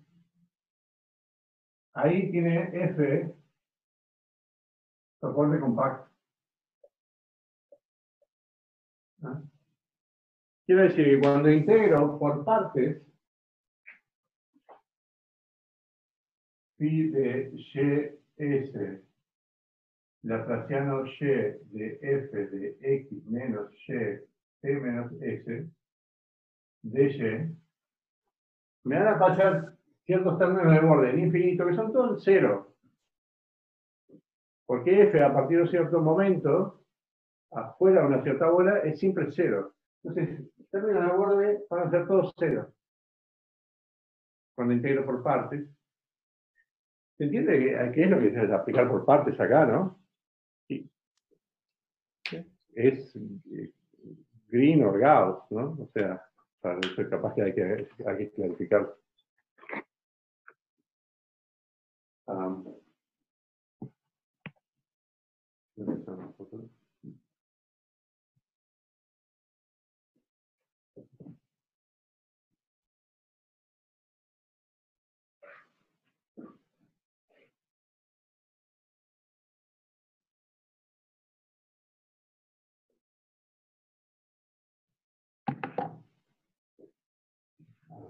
S1: ahí tiene F soporte compacto. ¿No? Quiero decir que cuando integro por partes, phi de YS, laplaciano Y de F de X menos Y, T menos S, de Y, me van a pasar ciertos términos de orden infinito que son todos cero. Porque F a partir de cierto momento, afuera de una cierta bola, es siempre cero. Entonces, términos de borde van a ser todos cero. Cuando integro por partes. ¿Se entiende qué es lo que es aplicar por partes acá, no? Sí. Es Green or Gauss, ¿no? O sea, Para eso capaz que hay que clarificarlo. ¿Dónde están las fotos?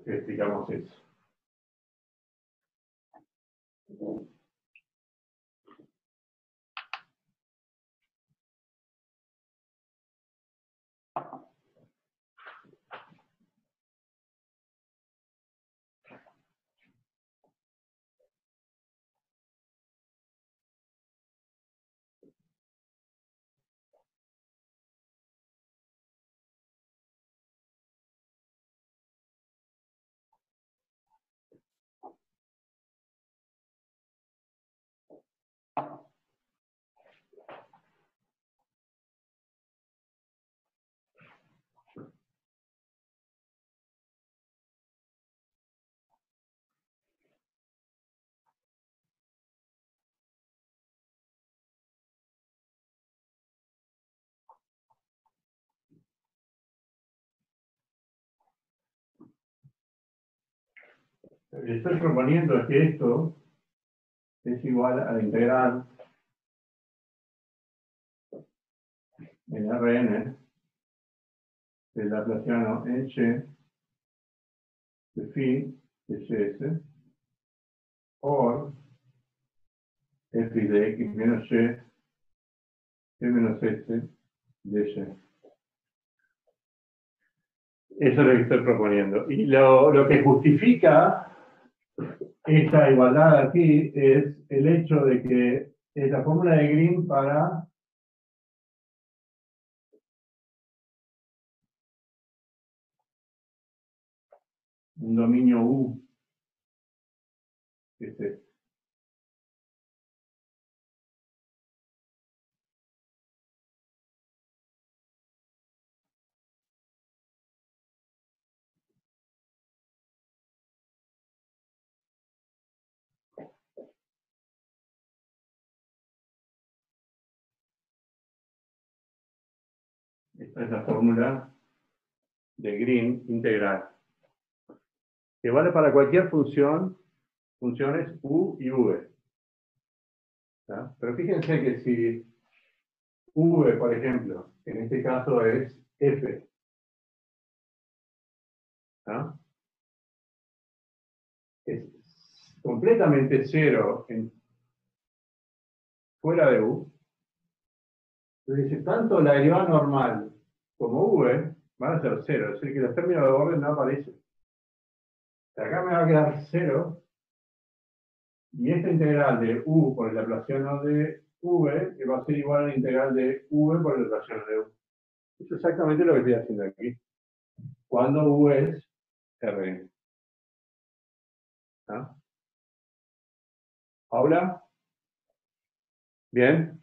S1: Explicamos eso. Estoy proponiendo que esto es igual a la integral en Rn del laplaciano en Y de phi de Ys por f de x menos y menos s de y. Eso es lo que estoy proponiendo. Y lo que justifica esta igualdad aquí es el hecho de que es la fórmula de Green para un dominio U, que es este. Esta es la fórmula de Green integral, que vale para cualquier funciones U y V. ¿Tá? Pero fíjense que si V, por ejemplo, en este caso es F, ¿tá? Es completamente cero fuera de U. Entonces, tanto la derivada normal como V van a ser cero, es decir, que los términos de orden no aparecen. Acá me va a quedar cero, y esta integral de U por el laplaciano de V que va a ser igual a la integral de V por el laplaciano de U. Eso es exactamente lo que estoy haciendo aquí. Cuando U es Rn. ¿Ah? ¿Paula? ¿Bien?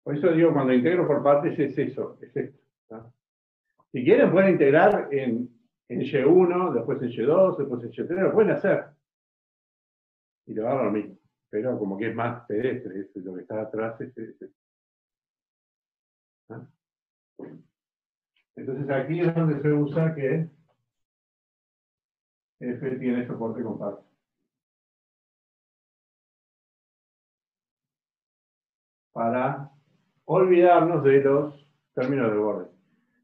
S1: Por eso digo, cuando integro por partes es eso, es esto. ¿Ah? Si quieren pueden integrar en Y1, después en Y2, después en Y3, lo pueden hacer. Y le va a dar lo mismo. Pero como que es más pedestre, lo que está atrás es esto. ¿Ah? Entonces aquí es donde se usa que F tiene soporte con partes. Para olvidarnos de los términos de borde.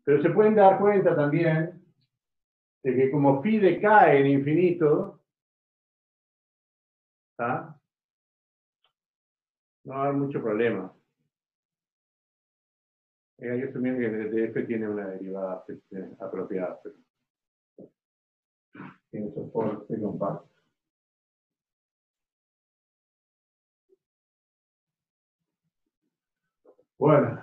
S1: Pero se pueden dar cuenta también de que como phi decae en infinito, ¿tá? No va a haber mucho problema. Hay que asumir que de F tiene una derivada apropiada, pero tiene soporte con partes. Bueno.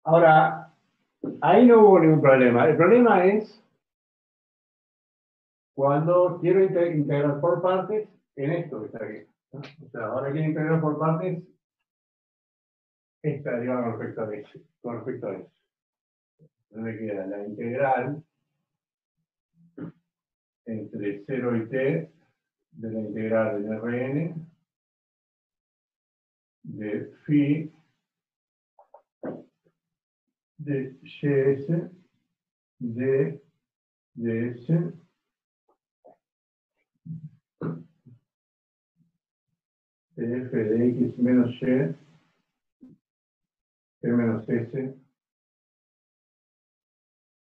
S1: Ahora, ahí no hubo ningún problema. El problema es cuando quiero integrar por partes en esto que está aquí, ¿no? O sea, Bueno, ahora quiero integrar por partes esta derivada con respecto a eso. Con respecto a eso. Entonces me queda la integral entre 0 y t de la integral en Rn de phi de ys de ds de f de x menos y p menos s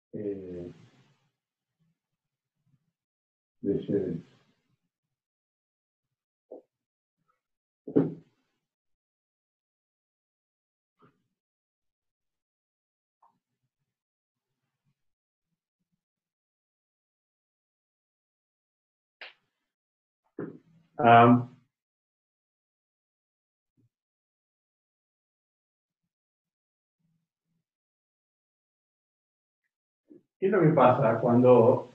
S1: de y. ¿Qué es lo que pasa cuando,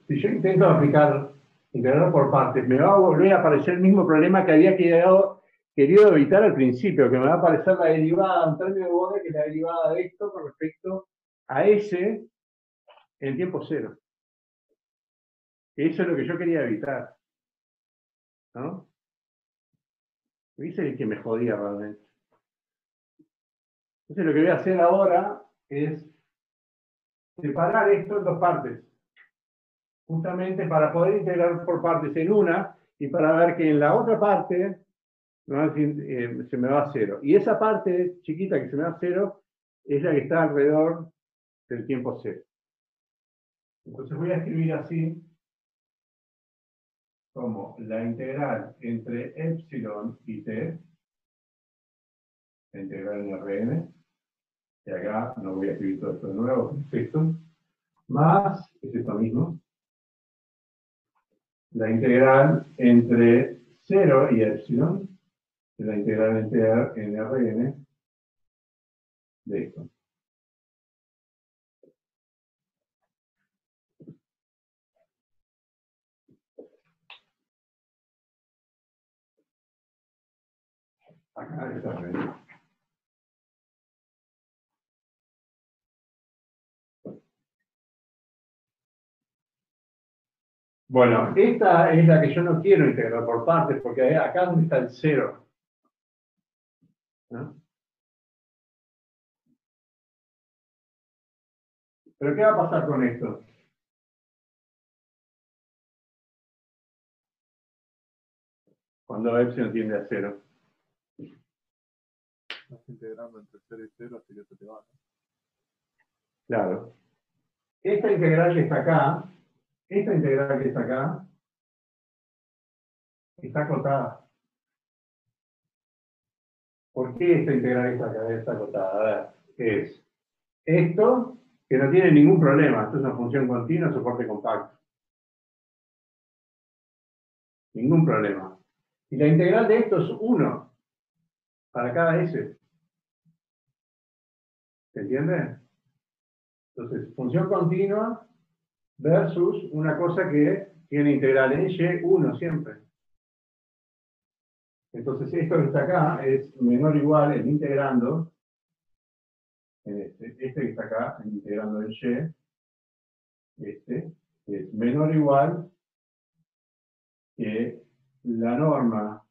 S1: si yo intento integrar por partes, me va a volver a aparecer el mismo problema que había querido evitar al principio, que me va a aparecer la derivada en términos de Bode, que es la derivada de esto con respecto a S en tiempo cero. Eso es lo que yo quería evitar, ¿no? Ese es el que me jodía realmente. Entonces lo que voy a hacer ahora es separar esto en dos partes. Justamente para poder integrar por partes en una y para ver que en la otra parte ¿no? Se me va a cero. Y esa parte chiquita que se me va a cero es la que está alrededor del tiempo cero. Entonces voy a escribir así como la integral entre epsilon y t, la integral en Rn, y acá no voy a escribir todo esto de nuevo, es esto, más, es esto mismo, la integral entre 0 y epsilon, de la integral en Rn de esto. Acá está Rn. Bueno, esta es la que yo no quiero integrar por partes, porque acá es donde está el cero. ¿No? Pero ¿qué va a pasar con esto? Cuando epsilon tiende a cero.
S5: Estás integrando entre 0 y 0 hasta que se te va, ¿no?
S1: Claro. Esta integral que está acá, está acotada. ¿Por qué esta integral está acotada? A ver, es esto, que no tiene ningún problema. Esto es una función continua, soporte compacto. Ningún problema. Y la integral de esto es 1 para cada s. ¿Se entiende? Entonces, función continua versus una cosa que tiene integral en y1 siempre. Entonces, esto que está acá es menor o igual en integrando, en este que está acá, en integrando en y, es menor o igual que la norma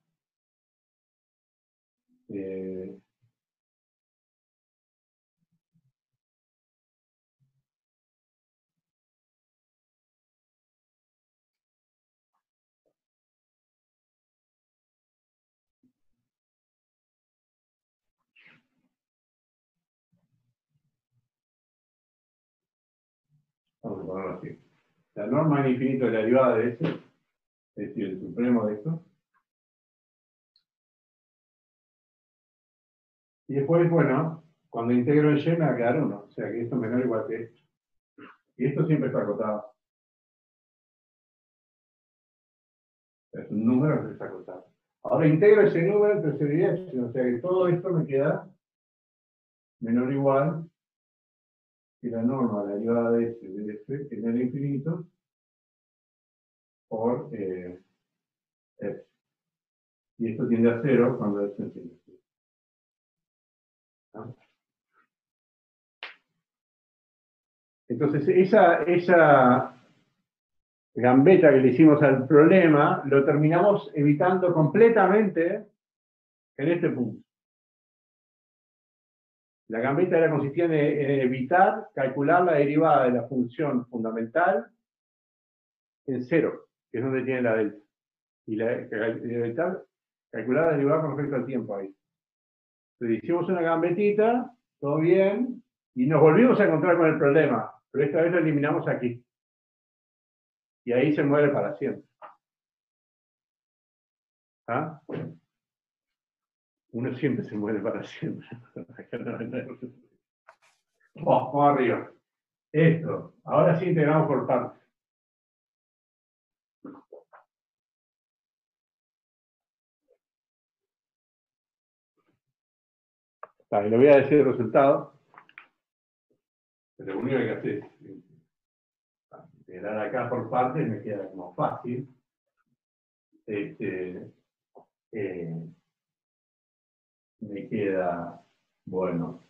S1: vamos a ponerlo así. La norma en infinito de la derivada de S, es decir, el supremo de esto. Y después, bueno, cuando integro en y me va a quedar 1. O sea que esto es menor o igual que esto. Y esto siempre está acotado. Es un número que está acotado. Ahora integro ese número entre 0 y epsilon. O sea que todo esto me queda menor o igual que la norma de la derivada de S de F en el infinito por F. y esto tiende a 0 cuando esto tiende a 0. ¿No? Entonces, esa gambeta que le hicimos al problema, lo terminamos evitando completamente en este punto. La gambeta consistía en evitar calcular la derivada de la función fundamental en 0, que es donde tiene la delta. Y evitar calcular la derivada con respecto al tiempo ahí. Entonces hicimos una gambetita, todo bien, y nos volvimos a encontrar con el problema, pero esta vez lo eliminamos aquí. Y ahí se muere para siempre. ¿Ah? Uno siempre se muere para siempre. Vamos arriba. Esto. Ahora sí integramos por partes. Vale, le voy a decir el resultado. Pero lo único que hay que hacer es integrar acá por partes, me queda como fácil. Me queda, bueno,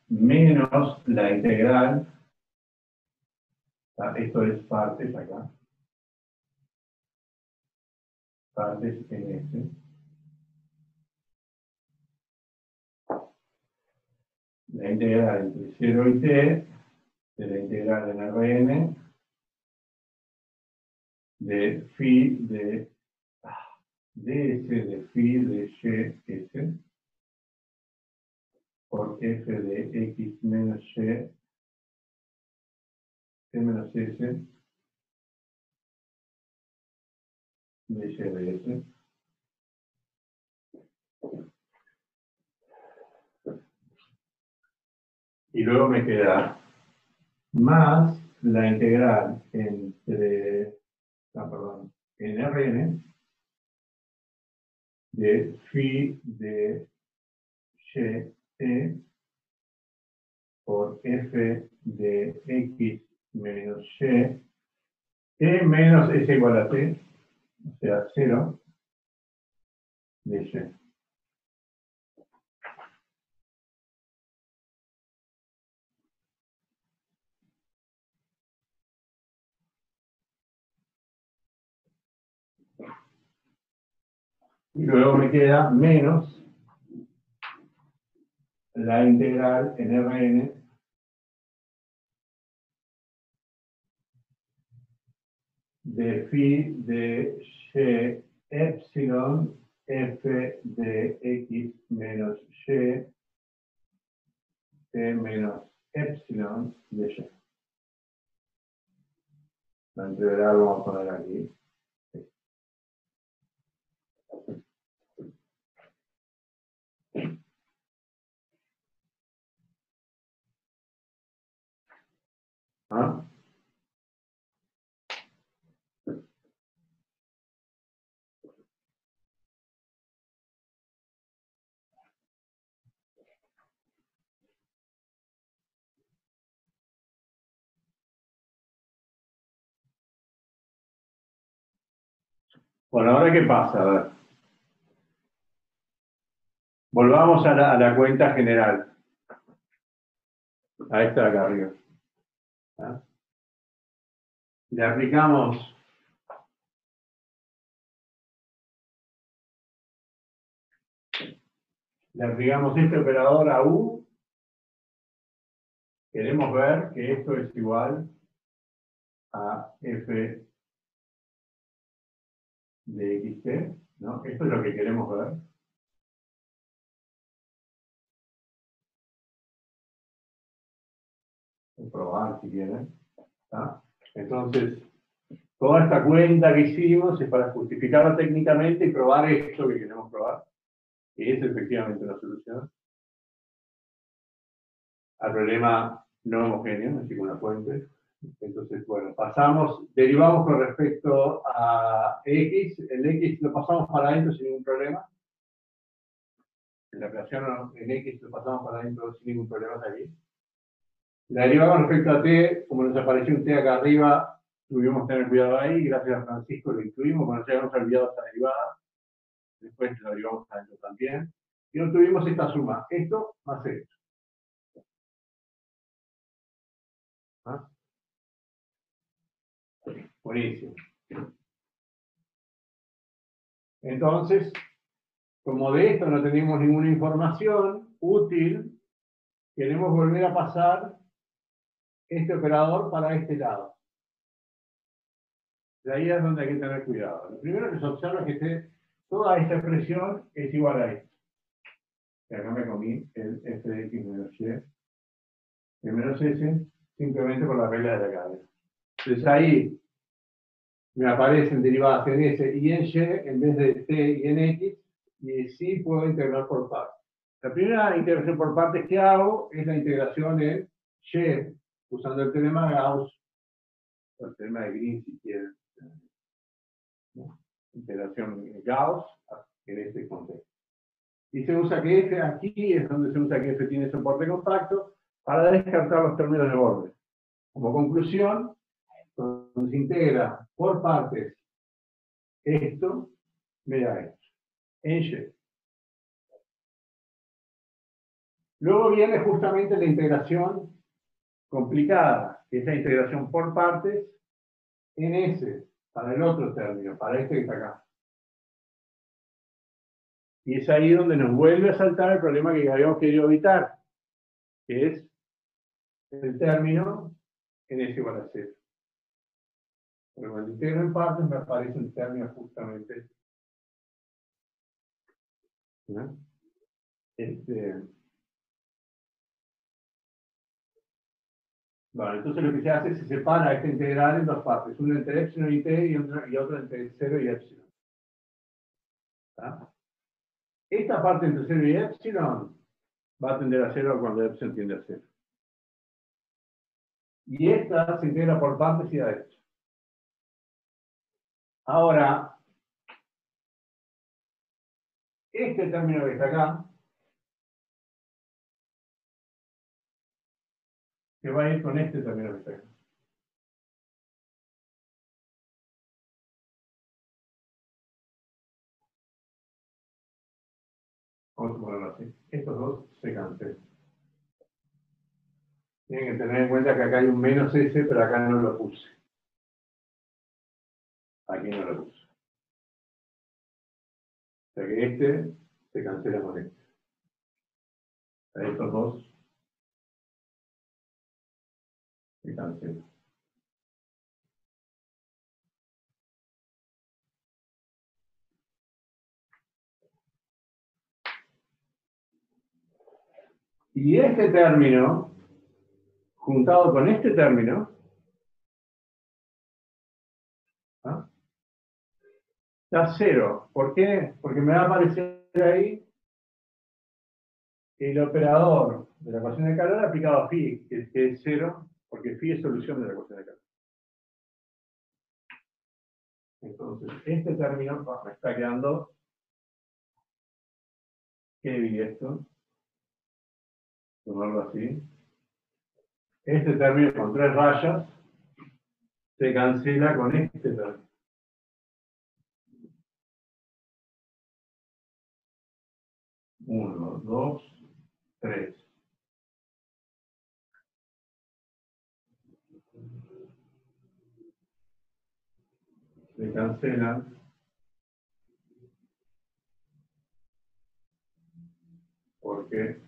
S1: menos la integral. Esto es partes acá. Partes en este. La integral entre 0 y t de la integral en Rn de phi de ds de phi de ys por f de x menos y t menos s de y de s. Y luego me queda más la integral entre, en Rn de phi de y t por f de x menos y, t menos s igual a t, o sea, 0 de y. Y luego me queda menos la integral en Rn de phi de y epsilon f de x menos y t menos epsilon de y. La integral vamos a poner aquí. ¿Ah? Bueno, ahora qué pasa, a ver. Volvamos a la cuenta general. A esta de acá arriba. ¿Ah? Le aplicamos este operador a U. Queremos ver que esto es igual a f de xt, ¿no? Esto es lo que queremos ver. Voy a probar si quieren. ¿Tá? Entonces, toda esta cuenta que hicimos es para justificarla técnicamente y probar esto que queremos probar, que es efectivamente una solución al problema no homogéneo, así como una fuente. Entonces, bueno, derivamos con respecto a x, el x lo pasamos para adentro sin ningún problema. En la operación en x lo pasamos para adentro sin ningún problema aquí. La derivada con respecto a t, como nos apareció un t acá arriba, tuvimos que tener cuidado ahí, gracias a Francisco lo incluimos, cuando ya habíamos olvidado esta derivada, después lo derivamos adentro también, y obtuvimos esta suma, esto más esto. ¿Ah? Buenísimo. Entonces, como de esto no tenemos ninguna información útil, queremos volver a pasar este operador para este lado. De ahí es donde hay que tener cuidado. Lo primero que se observa es que toda esta expresión es igual a esto. Y acá me comí el f de x menos y, el menos s, simplemente por la regla de la cadena. Entonces ahí me aparecen derivadas en s y en y en vez de t y en x, y sí puedo integrar por partes. La primera integración por partes que hago es la integración en y, usando el teorema Gauss, o el teorema de Green si quieren. ¿No? Integración Gauss en este contexto. Y se usa que f aquí, es donde se usa que f tiene soporte compacto, para descartar los términos de borde. Como conclusión, cuando se integra por partes esto, me da esto, en y. Luego viene justamente la integración complicada, que es la integración por partes en S, para el otro término, para este que está acá. Y es ahí donde nos vuelve a saltar el problema que habíamos querido evitar, que es el término en S igual a 0. Pero cuando integro en partes me aparece un término justamente. ¿No? Bueno, entonces lo que se hace es se separa esta integral en dos partes, una entre epsilon y t y otra entre 0 y epsilon. ¿Está? Esta parte entre 0 y epsilon va a tender a 0 cuando epsilon tiende a 0. Y esta se integra por partes y da esto. Ahora, este término que está acá se va a ir con este término que está acá. Vamos a ponerlo así. Estos dos se cancelan. Tienen que tener en cuenta que acá hay un menos S, pero acá no lo puse. Aquí no lo puse. O sea que este se cancela con este. Estos dos se cancelan. Y este término, juntado con este término, ¿ah? Da 0. ¿Por qué? Porque me va a aparecer ahí el operador de la ecuación de calor aplicado a phi, que es 0, porque phi es solución de la ecuación de calor. Entonces, este término me está quedando, ¿qué divide esto? Tomarlo así. Este término con 3 rayas se cancela con este término. Uno, dos, tres. Se cancelan porque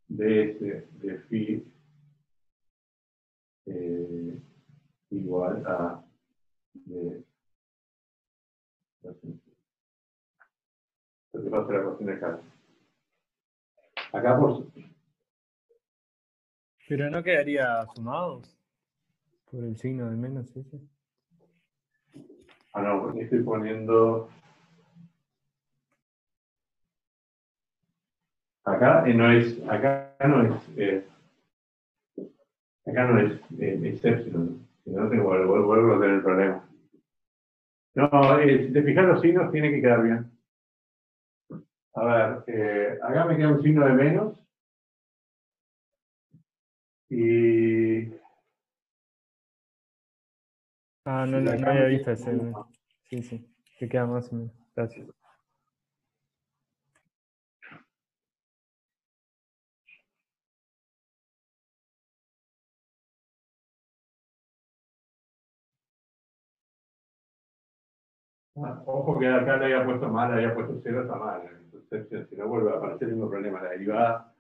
S1: ds de phi igual a de lo que pasa la ecuación de calor. Acá por
S2: Pero no quedaría sumados por el signo de menos ese.
S1: ah, no, porque estoy poniendo acá no es epsilon, si no tengo vuelvo a tener el problema. No, si te fijas los signos tiene que quedar bien. A ver, acá me queda un signo de menos Y
S2: Ah, no,
S1: Y
S2: no,
S1: acá
S2: no había
S1: me
S2: visto
S1: queda
S2: ese. Sí, sí. Te queda más o menos. Gracias.
S1: ojo que acá le había puesto mal, le había puesto 0, está mal. Entonces, si no vuelve a aparecer el mismo problema, la derivada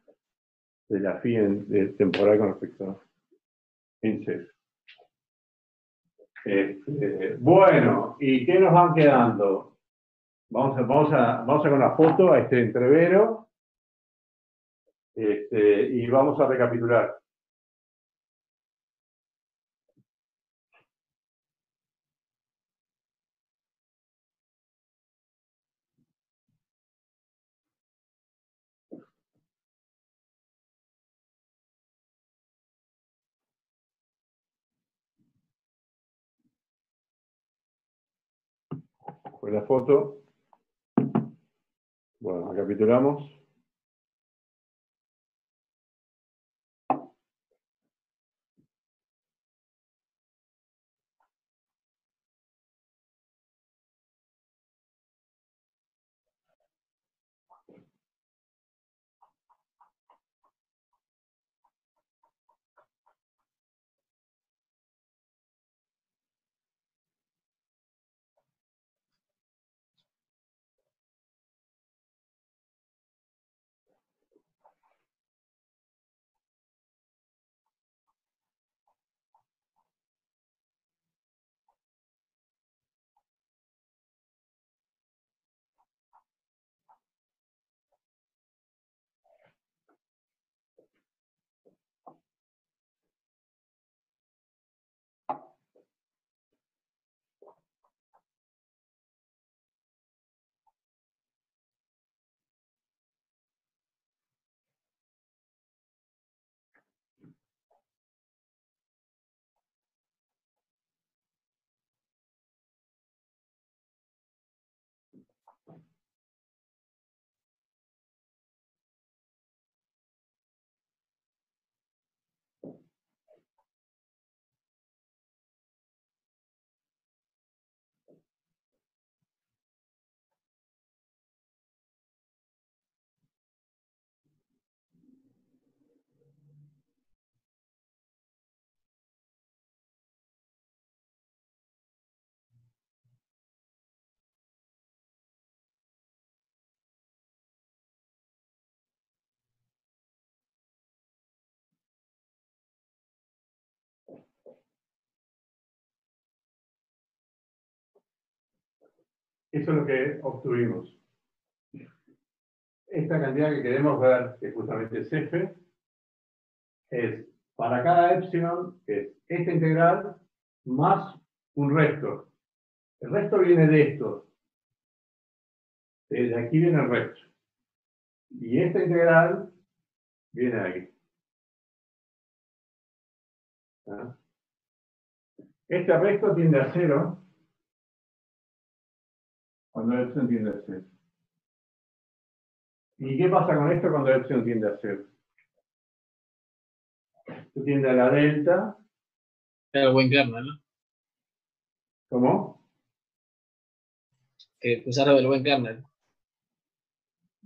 S1: de la phi de temporal con respecto a en 0. Bueno, ¿y qué nos van quedando? Vamos a con la foto a este entrevero y vamos a recapitular. Fue la foto. Bueno, recapitulamos. Eso es lo que obtuvimos. Esta cantidad que queremos ver, que justamente es f, es para cada epsilon, que es esta integral, más un resto. El resto viene de esto. De aquí viene el resto. Y esta integral viene de aquí. ¿Ah? Este resto tiende a 0 cuando epsilon tiende a 0. ¿Y qué pasa con esto cuando epsilon tiende a 0? Esto tiende a la delta.
S4: Era el buen kernel, ¿no?
S1: ¿Cómo?
S4: Que usaron el buen kernel.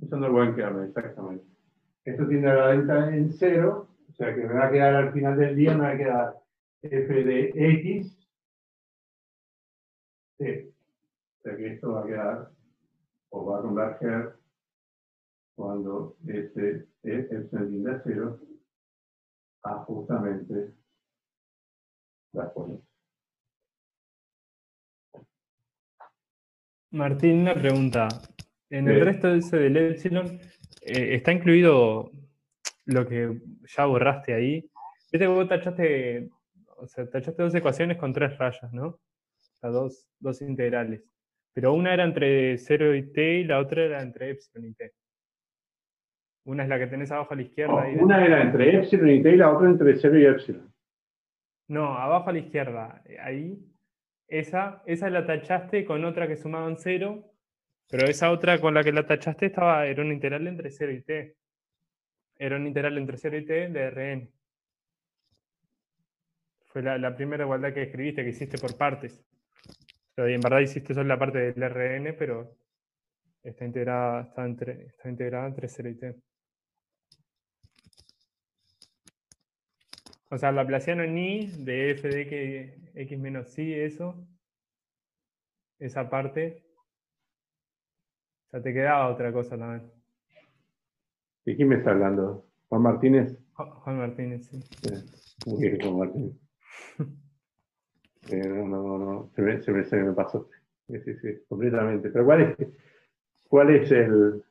S1: Usando el buen kernel, exactamente. Esto tiende a la delta en 0, o sea que me va a quedar al final del día, me va a quedar f de x. Sí. O sea que esto va a quedar, o va a converger cuando este epsilon tiende a 0 a justamente la forma.
S2: Martín, una pregunta. En el
S1: Sí.
S2: resto de ese del Epsilon, ¿está incluido lo que ya borraste ahí? Viste que vos tachaste, o sea, tachaste dos ecuaciones con 3 rayas, ¿no? O sea, dos integrales. Pero una era entre 0 y t y la otra era entre epsilon y t. Una es la que tenés abajo a la izquierda. Ahí
S1: Una era entre epsilon y t y la otra entre 0 y epsilon.
S2: No, abajo a la izquierda. Ahí, esa la tachaste con otra que sumaban 0, pero esa otra con la que la tachaste era una integral entre 0 y t. Era una integral entre 0 y t de Rn. fue la primera igualdad que escribiste, que hiciste por partes. Pero en verdad hiciste solo la parte del RN, pero está integrada entre 0 y t. O sea, el laplaciano en I de f de x menos y, esa parte, o sea, te quedaba otra cosa también.
S1: ¿De quién me está hablando? ¿Juan Martínez?
S2: Juan Martínez, sí.
S1: Muy bien, Juan Martínez. No, se me pasó. Sí, completamente. Pero ¿cuál es el...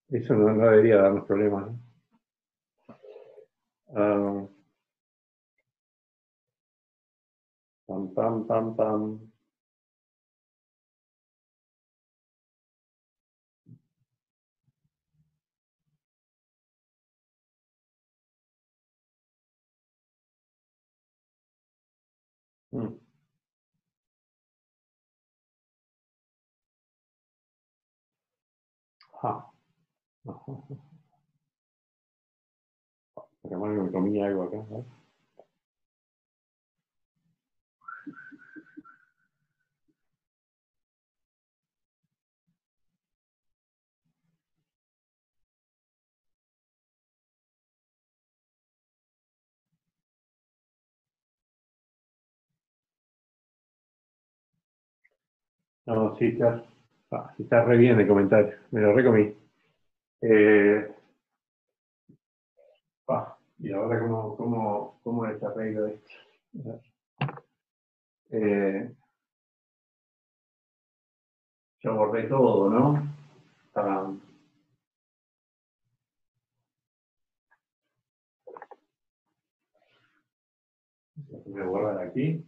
S1: eso no debería darnos problemas, ¿no? Pam, pam, pam, pam. Mm. Ah. Pero bueno, me comí algo acá, ¿no? No, sí, está re bien el comentario. Me lo recomí. Y ahora, ¿cómo desarreglo esto? Yo borré todo, ¿no? Voy a borrar aquí.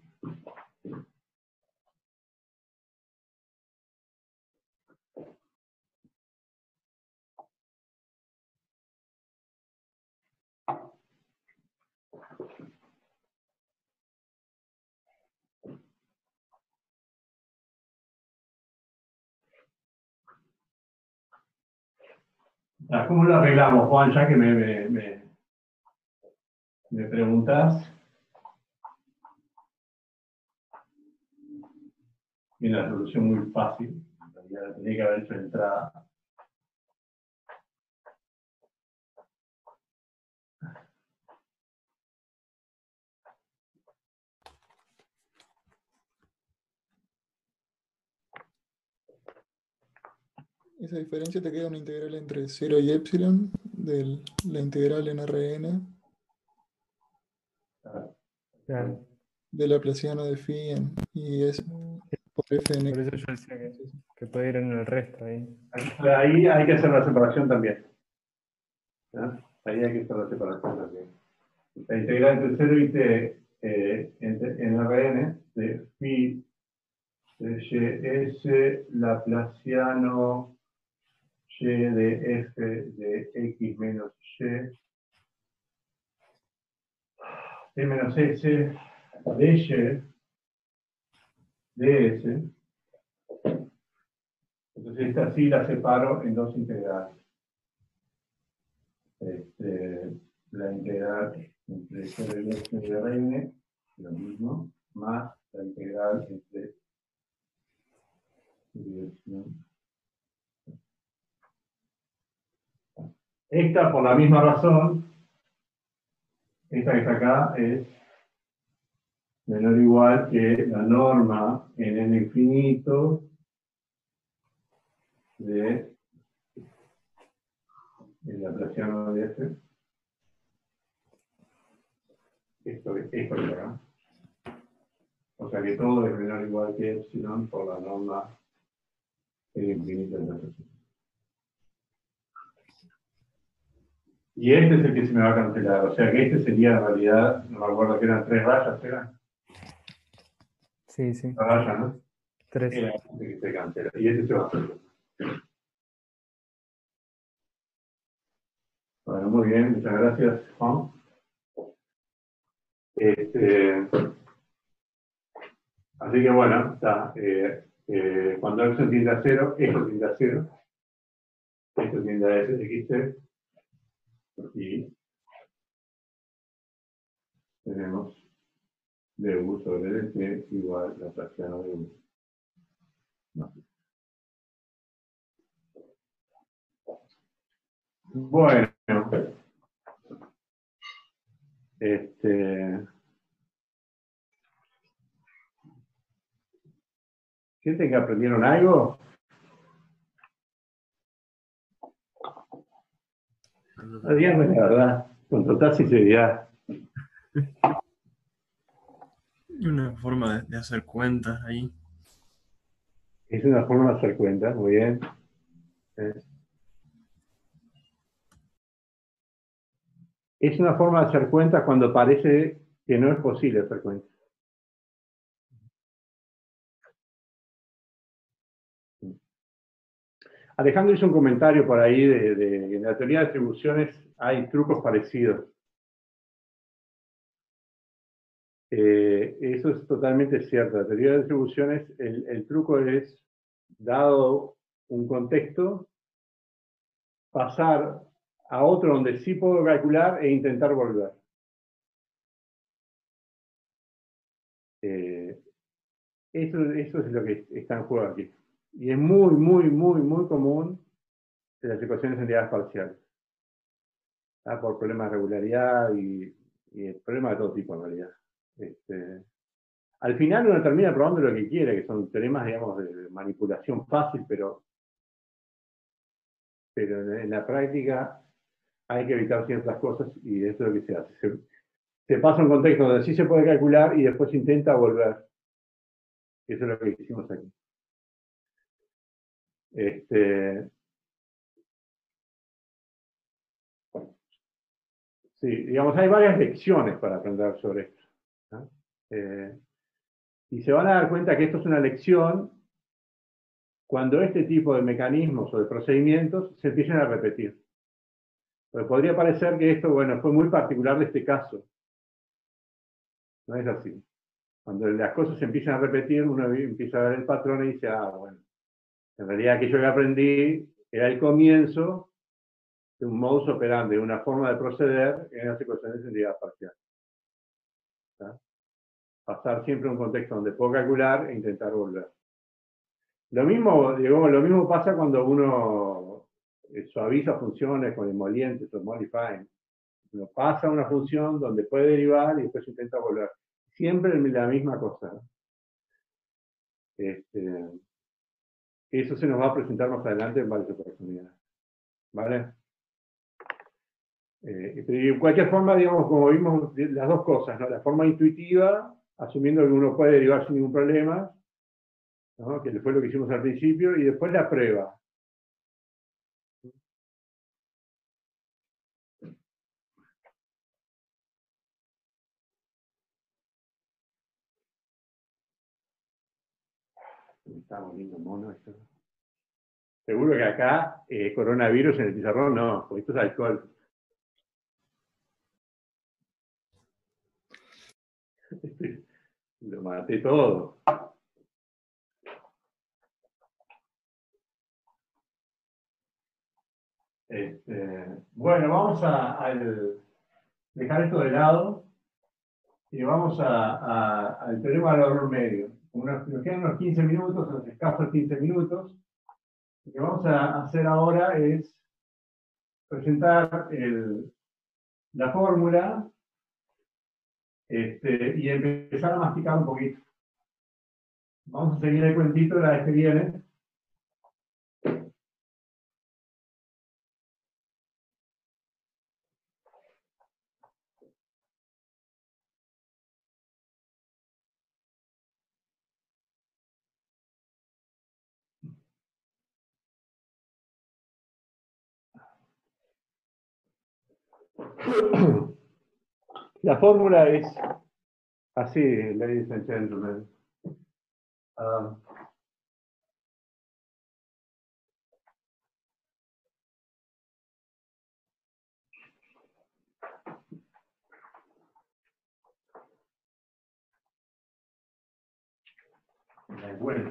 S1: ¿Cómo lo arreglamos, Juan? Ya que me preguntás. Tiene una solución muy fácil. En realidad, tenía que haber hecho entrada.
S6: Esa diferencia te queda una integral entre 0 y epsilon de la integral en Rn
S2: Claro.
S6: de Laplaciano de phi y es por f en
S2: Por
S6: x.
S2: eso yo decía que puede ir en el resto ahí.
S1: Ahí hay que hacer la separación también. ¿No? Ahí hay que hacer la separación también. La integral entre 0 y t en Rn de phi de ys Laplaciano y de f de x menos y t menos s de y de s. Entonces esta sí la separo en dos integrales. La integral entre 0 y x de Rn, lo mismo, más la integral entre dirección. Esta, por la misma razón, esta que está acá es menor o igual que la norma en n infinito de el Laplaciano de f. Esto que está acá. O sea que todo es menor o igual que epsilon por la norma n infinito de Laplaciano. Y este es el que se me va a cancelar. O sea que este sería en realidad, no me acuerdo que eran 3 rayas, ¿eran?
S2: Sí, sí.
S1: 3 rayas, ¿no?
S2: 3.
S1: Era este que se cancela. Y este se va a hacer. Bueno, muy bien, muchas gracias, Juan. Así que bueno, está, cuando x tiende a 0, esto tiende a 0. Esto tiende a Fx y tenemos du sobre dt igual la fracción de 1. Bueno, ¿sienten que aprendieron algo? No, díganme la verdad, con total sinceridad.
S3: Una forma de hacer cuentas ahí.
S1: Es una forma de hacer cuentas, muy bien. Es una forma de hacer cuentas cuando parece que no es posible hacer cuentas. Alejandro hizo un comentario por ahí de en la teoría de distribuciones hay trucos parecidos. Eso es totalmente cierto. La teoría de distribuciones, el truco es, dado un contexto, pasar a otro donde sí puedo calcular e intentar volver. Eso es lo que está en juego aquí. Y es muy, muy, muy, muy común en las ecuaciones en unidades parciales. Por problemas de regularidad y problemas de todo tipo en realidad. Al final uno termina probando lo que quiere, que son teoremas, digamos, de manipulación fácil, pero en la práctica hay que evitar ciertas cosas y eso es lo que se hace. Se pasa un contexto donde sí se puede calcular y después se intenta volver. Eso es lo que hicimos aquí. Sí, digamos, hay varias lecciones para aprender sobre esto, ¿no? Y se van a dar cuenta que esto es una lección cuando este tipo de mecanismos o de procedimientos se empiezan a repetir. Porque podría parecer que esto, bueno, fue muy particular de este caso. No es así. Cuando las cosas se empiezan a repetir, uno empieza a ver el patrón y dice, bueno, en realidad aquello que aprendí era el comienzo de un modus operandi, de una forma de proceder en las ecuaciones de unidad parcial. ¿Tá? Pasar siempre a un contexto donde puedo calcular e intentar volver. Lo mismo, digamos, lo mismo pasa cuando uno suaviza funciones con emolientes o modifying. Uno pasa a una función donde puede derivar y después intenta volver. Siempre la misma cosa. Eso se nos va a presentar más adelante en varias oportunidades. ¿Vale? De cualquier forma, digamos, como vimos, las dos cosas, ¿no? La forma intuitiva, asumiendo que uno puede derivar sin ningún problema, ¿no? Que fue lo que hicimos al principio, y después la prueba. Me está volviendo mono esto. Seguro que acá, coronavirus en el pizarrón, no, porque esto es alcohol. Lo maté todo. Bueno, vamos a dejar esto de lado y vamos al teorema del valor medio. Nos quedan unos 15 minutos, unos escasos 15 minutos. Lo que vamos a hacer ahora es presentar la fórmula y empezar a masticar un poquito. Vamos a seguir el cuentito de la vez que viene. La fórmula es así, ladies and gentlemen. Bueno.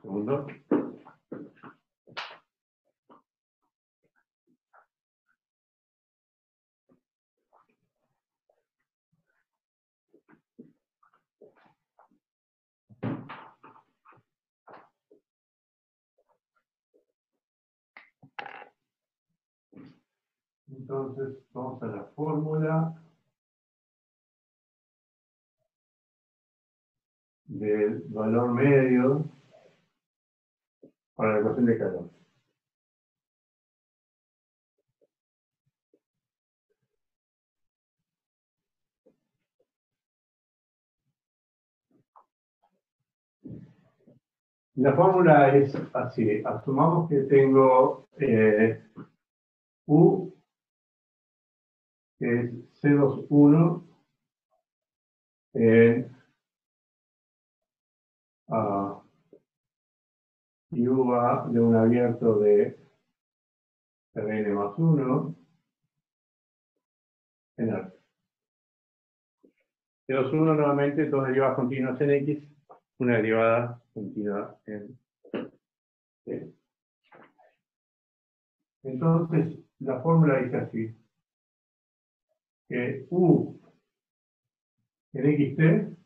S1: Segundo. Entonces, vamos a la fórmula del valor medio para la ecuación de calor. La fórmula es así. Asumamos que tengo U, que es C21 en y U va de un abierto de Rn más 1 en R. C21 nuevamente, dos derivadas continuas en X, una derivada continua en C. Entonces, la fórmula dice así, que U en xt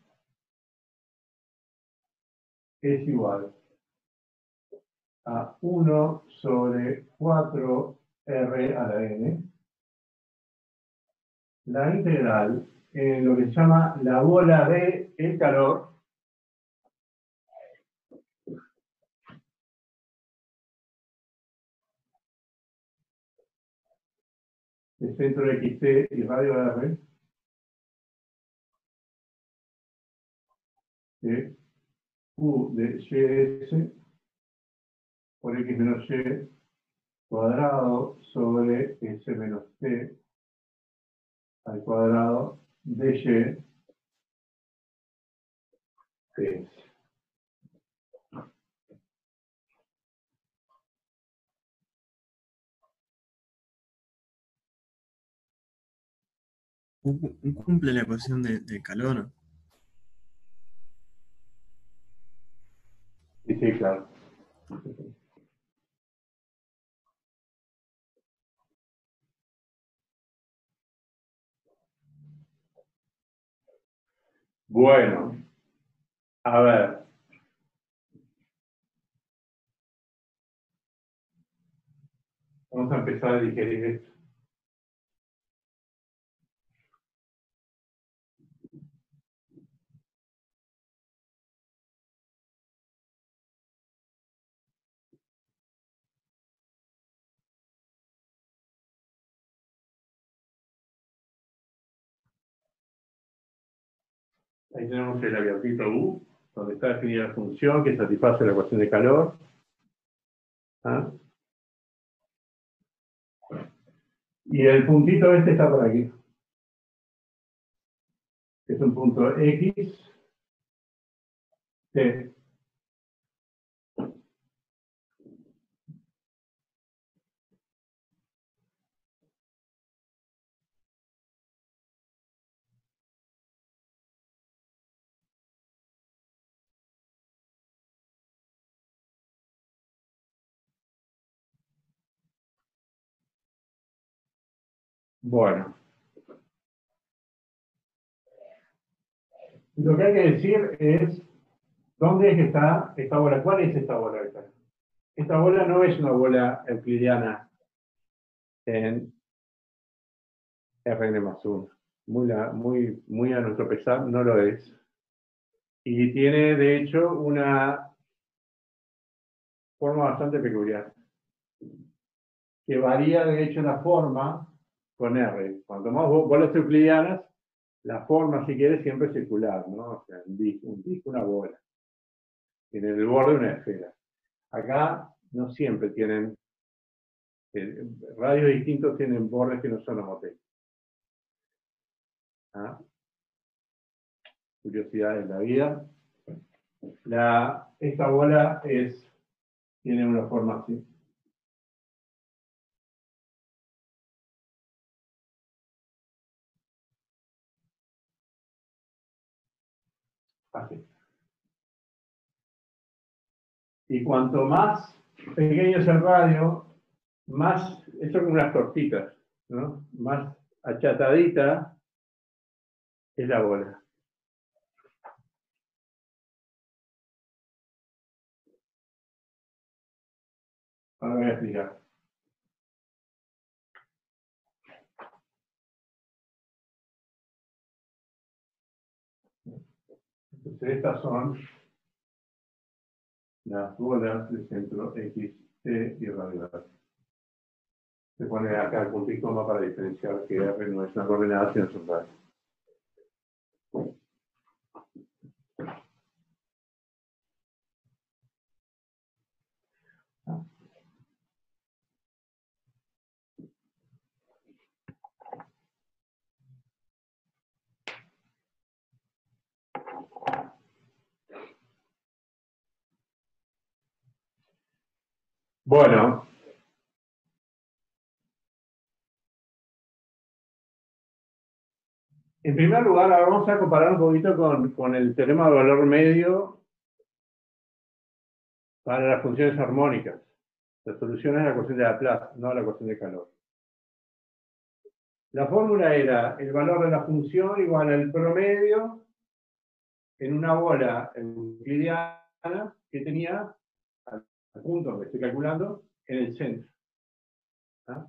S1: es igual a 1 sobre 4R a la n, la integral en lo que se llama la bola de el calor de centro de xt y radio R, de U de ys por x menos y cuadrado sobre s menos t al cuadrado de y ts.
S3: Cumple la ecuación de calor.
S1: Sí, sí, claro. Bueno, a ver. Vamos a empezar a digerir esto. Ahí tenemos el abiertito U, donde está definida la función que satisface la ecuación de calor. ¿Ah? Y el puntito este está por aquí. Es un punto X, T. Bueno, lo que hay que decir es, ¿dónde es que está esta bola? ¿Cuál es esta bola? Esta bola no es una bola euclidiana en Rn más 1. Muy a nuestro pesar no lo es. Y tiene, de hecho, una forma bastante peculiar, que varía, de hecho, la forma con R. Cuando tomamos bolas euclidianas, la forma, si quieres, siempre es circular, ¿no? O sea, un disco, una bola. Tiene el borde una esfera. Acá no siempre tienen, radios distintos tienen bordes que no son homotecos. ¿Ah? Curiosidades de la vida. Esta bola tiene una forma así. Así. Y cuanto más pequeño es el radio, más, eso como unas tortitas, ¿no? Más achatadita es la bola. Ahora voy a explicar. Entonces, estas son las bolas de centro X, T y radial. Se pone acá el punto y coma para diferenciar que R no es una coordenada, sino es un radio. Bueno. En primer lugar, ahora vamos a comparar un poquito con el teorema de valor medio para las funciones armónicas. La solución es la ecuación de Laplace, no la ecuación de calor. La fórmula era el valor de la función igual al promedio en una bola euclidiana que tenía, al punto que estoy calculando, en el centro. ¿Ah?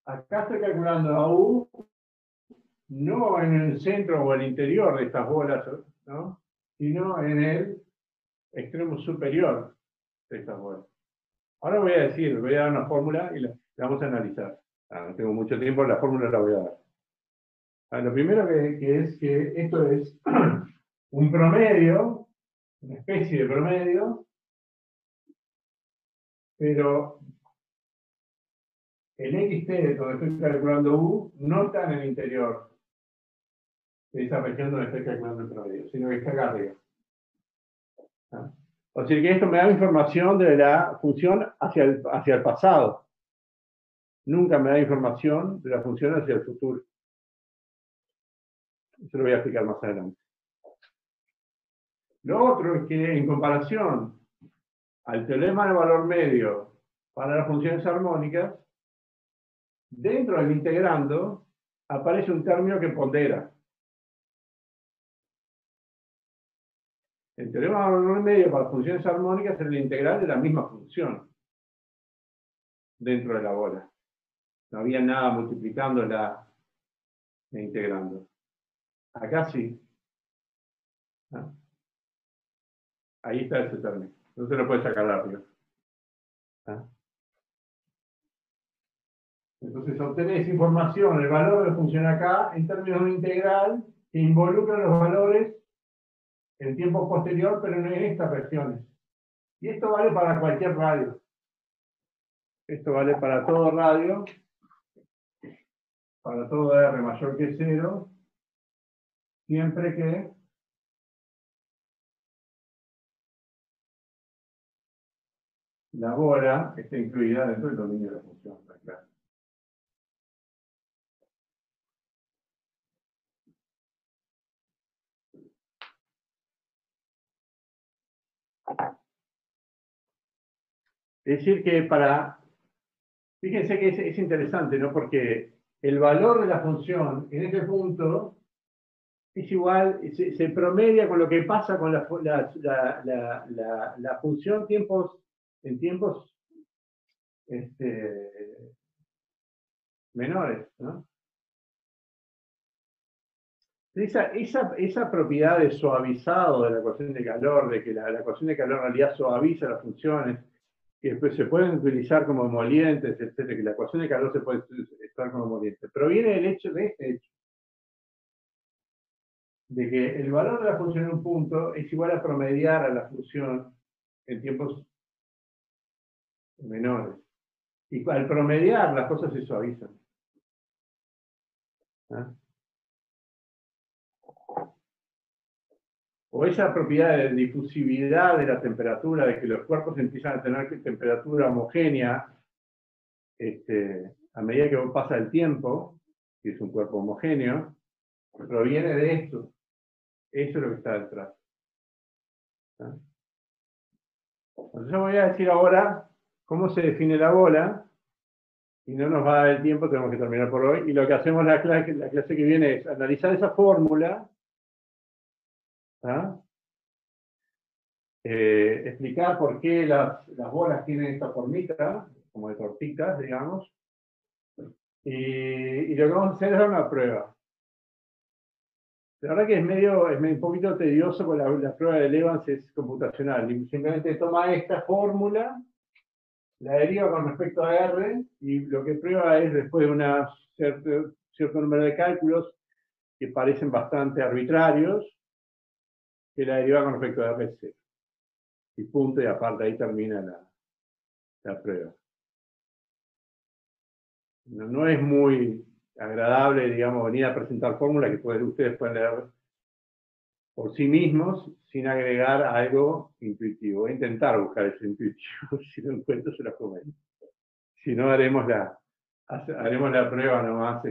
S1: Acá estoy calculando a U, no en el centro o el interior de estas bolas, ¿no? Sino en el extremo superior de estas bolas. Ahora voy a decir, voy a dar una fórmula y la vamos a analizar. No tengo mucho tiempo, la fórmula la voy a dar. Lo primero que es que esto es un promedio, una especie de promedio, pero el XT, donde estoy calculando U, no está en el interior de esa región donde estoy calculando el promedio, sino que está acá arriba. O sea que esto me da información de la función hacia el pasado. Nunca me da información de la función hacia el futuro. Eso lo voy a explicar más adelante. Lo otro es que en comparación al teorema de valor medio para las funciones armónicas, dentro del integrando aparece un término que pondera. El teorema de valor medio para funciones armónicas es el integral de la misma función dentro de la bola. No había nada multiplicándola e integrando. Acá sí. ¿Ah? Ahí está ese término. No se lo puede sacar rápido. ¿Ah? Entonces obtenés información, el valor de la función acá, en términos de un integral que involucra los valores en tiempo posterior, pero no en estas regiones. Y esto vale para cualquier radio. Esto vale para todo radio, para todo R mayor que 0, siempre que la bola esté incluida dentro del dominio de la función. Claro. Es decir que fíjense que es interesante, ¿no? Porque el valor de la función en este punto es igual, se promedia con lo que pasa con la función en tiempos menores, ¿no? Esa propiedad de suavizado de la ecuación de calor, de que la ecuación de calor en realidad suaviza las funciones, que después se pueden utilizar como emolientes, etcétera, que la ecuación de calor se puede usar como emoliente, proviene del hecho de este hecho, de que el valor de la función en un punto es igual a promediar a la función en tiempos menores. Y al promediar las cosas se suavizan. ¿Ah? O esa propiedad de difusividad de la temperatura, de que los cuerpos empiezan a tener temperatura homogénea a medida que pasa el tiempo, que es un cuerpo homogéneo, proviene de esto. Eso es lo que está detrás. ¿Ah? Entonces yo voy a decir ahora cómo se define la bola, y no nos va a dar el tiempo, tenemos que terminar por hoy, y lo que hacemos la clase que viene es analizar esa fórmula, ¿ah? Explicar por qué las bolas tienen esta formita, como de tortitas, digamos, y lo que vamos a hacer es dar una prueba. La verdad que es un poquito tedioso porque la prueba de Evans es computacional. Y simplemente toma esta fórmula, la deriva con respecto a R, y lo que prueba es, después de un cierto número de cálculos que parecen bastante arbitrarios, que la deriva con respecto a R0. Y punto, y aparte ahí termina la prueba. No es muy agradable, digamos, venir a presentar fórmulas que ustedes pueden leer por sí mismos sin agregar algo intuitivo. Voy a intentar buscar ese intuitivo. Si lo encuentro, se lo comento. Si no, haremos la prueba nomás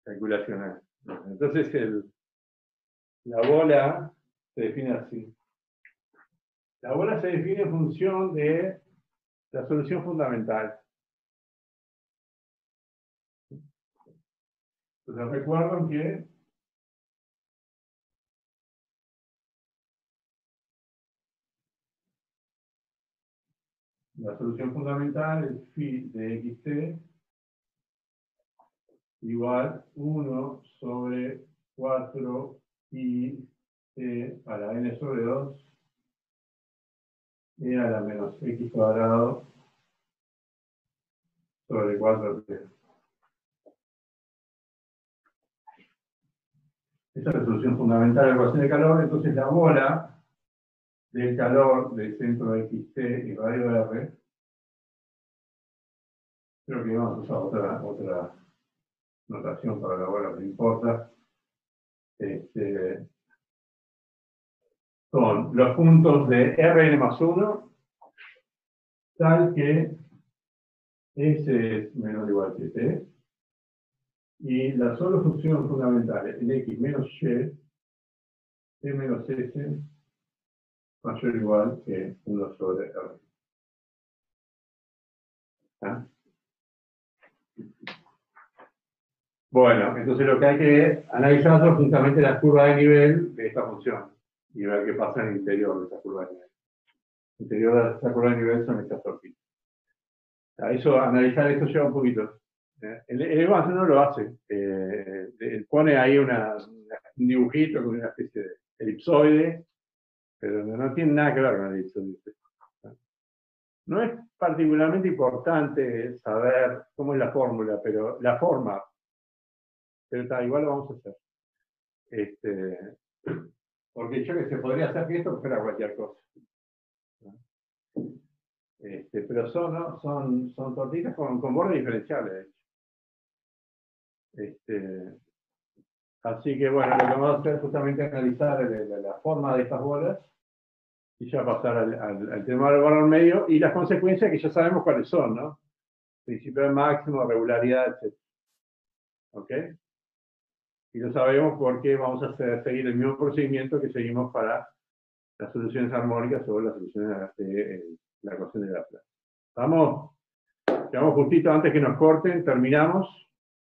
S1: calculacional. Entonces, la bola se define así. La bola se define en función de la solución fundamental. Entonces, recuerden que la solución fundamental es phi de xt igual 1 sobre 4 pi t a la n sobre 2 e a la menos x cuadrado sobre 4t. Esa es la solución fundamental de la ecuación de calor. Entonces la bola del calor del centro de xt y radio r, creo que vamos a usar otra notación para la bola, no importa. Son los puntos de Rn más 1, tal que S es menor o igual que T, y la sola función fundamental es en X menos Y, T menos S, mayor o igual que 1 sobre R. ¿Ah? Bueno, entonces lo que hay que analizar es justamente la curva de nivel de esta función y ver qué pasa en el interior de esta curva de nivel. El interior de esta curva de nivel son estas tortitas. Analizar esto lleva un poquito. El Evans no lo hace. Él pone ahí un dibujito con una especie de elipsoide, pero no tiene nada que ver con el elipsoide. No es particularmente importante saber cómo es la fórmula, pero la forma. Pero igual lo vamos a hacer. Porque yo que se podría hacer que esto fuera cualquier cosa. Pero son tortitas con bordes diferenciales, de hecho. Así que bueno, lo que vamos a hacer es justamente analizar la forma de estas bolas y ya pasar al tema del valor medio y las consecuencias que ya sabemos cuáles son, ¿no? Principio de máximo, regularidad, etc. ¿Ok? Y lo sabemos porque vamos a seguir el mismo procedimiento que seguimos para las soluciones armónicas o las soluciones de la ecuación de Laplace. Vamos, quedamos justito antes que nos corten, terminamos.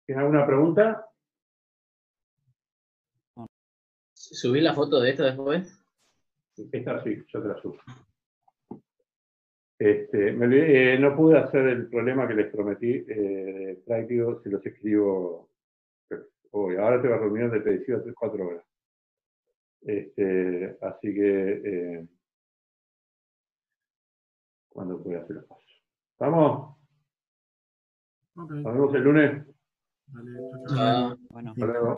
S1: ¿Tienen alguna pregunta?
S4: ¿Subí la foto de esto después?
S1: Esta sí, yo te la subo. No pude hacer el problema que les prometí práctico, se los escribo hoy. Ahora tengo reunión de predicción de 4 horas. Así que ¿cuándo puedo hacer los pasos? ¿Vamos?
S3: Ok.
S1: Nos vemos el lunes.
S3: Dale, chao, chao.
S4: Ah.
S7: Bueno.
S1: Hasta luego.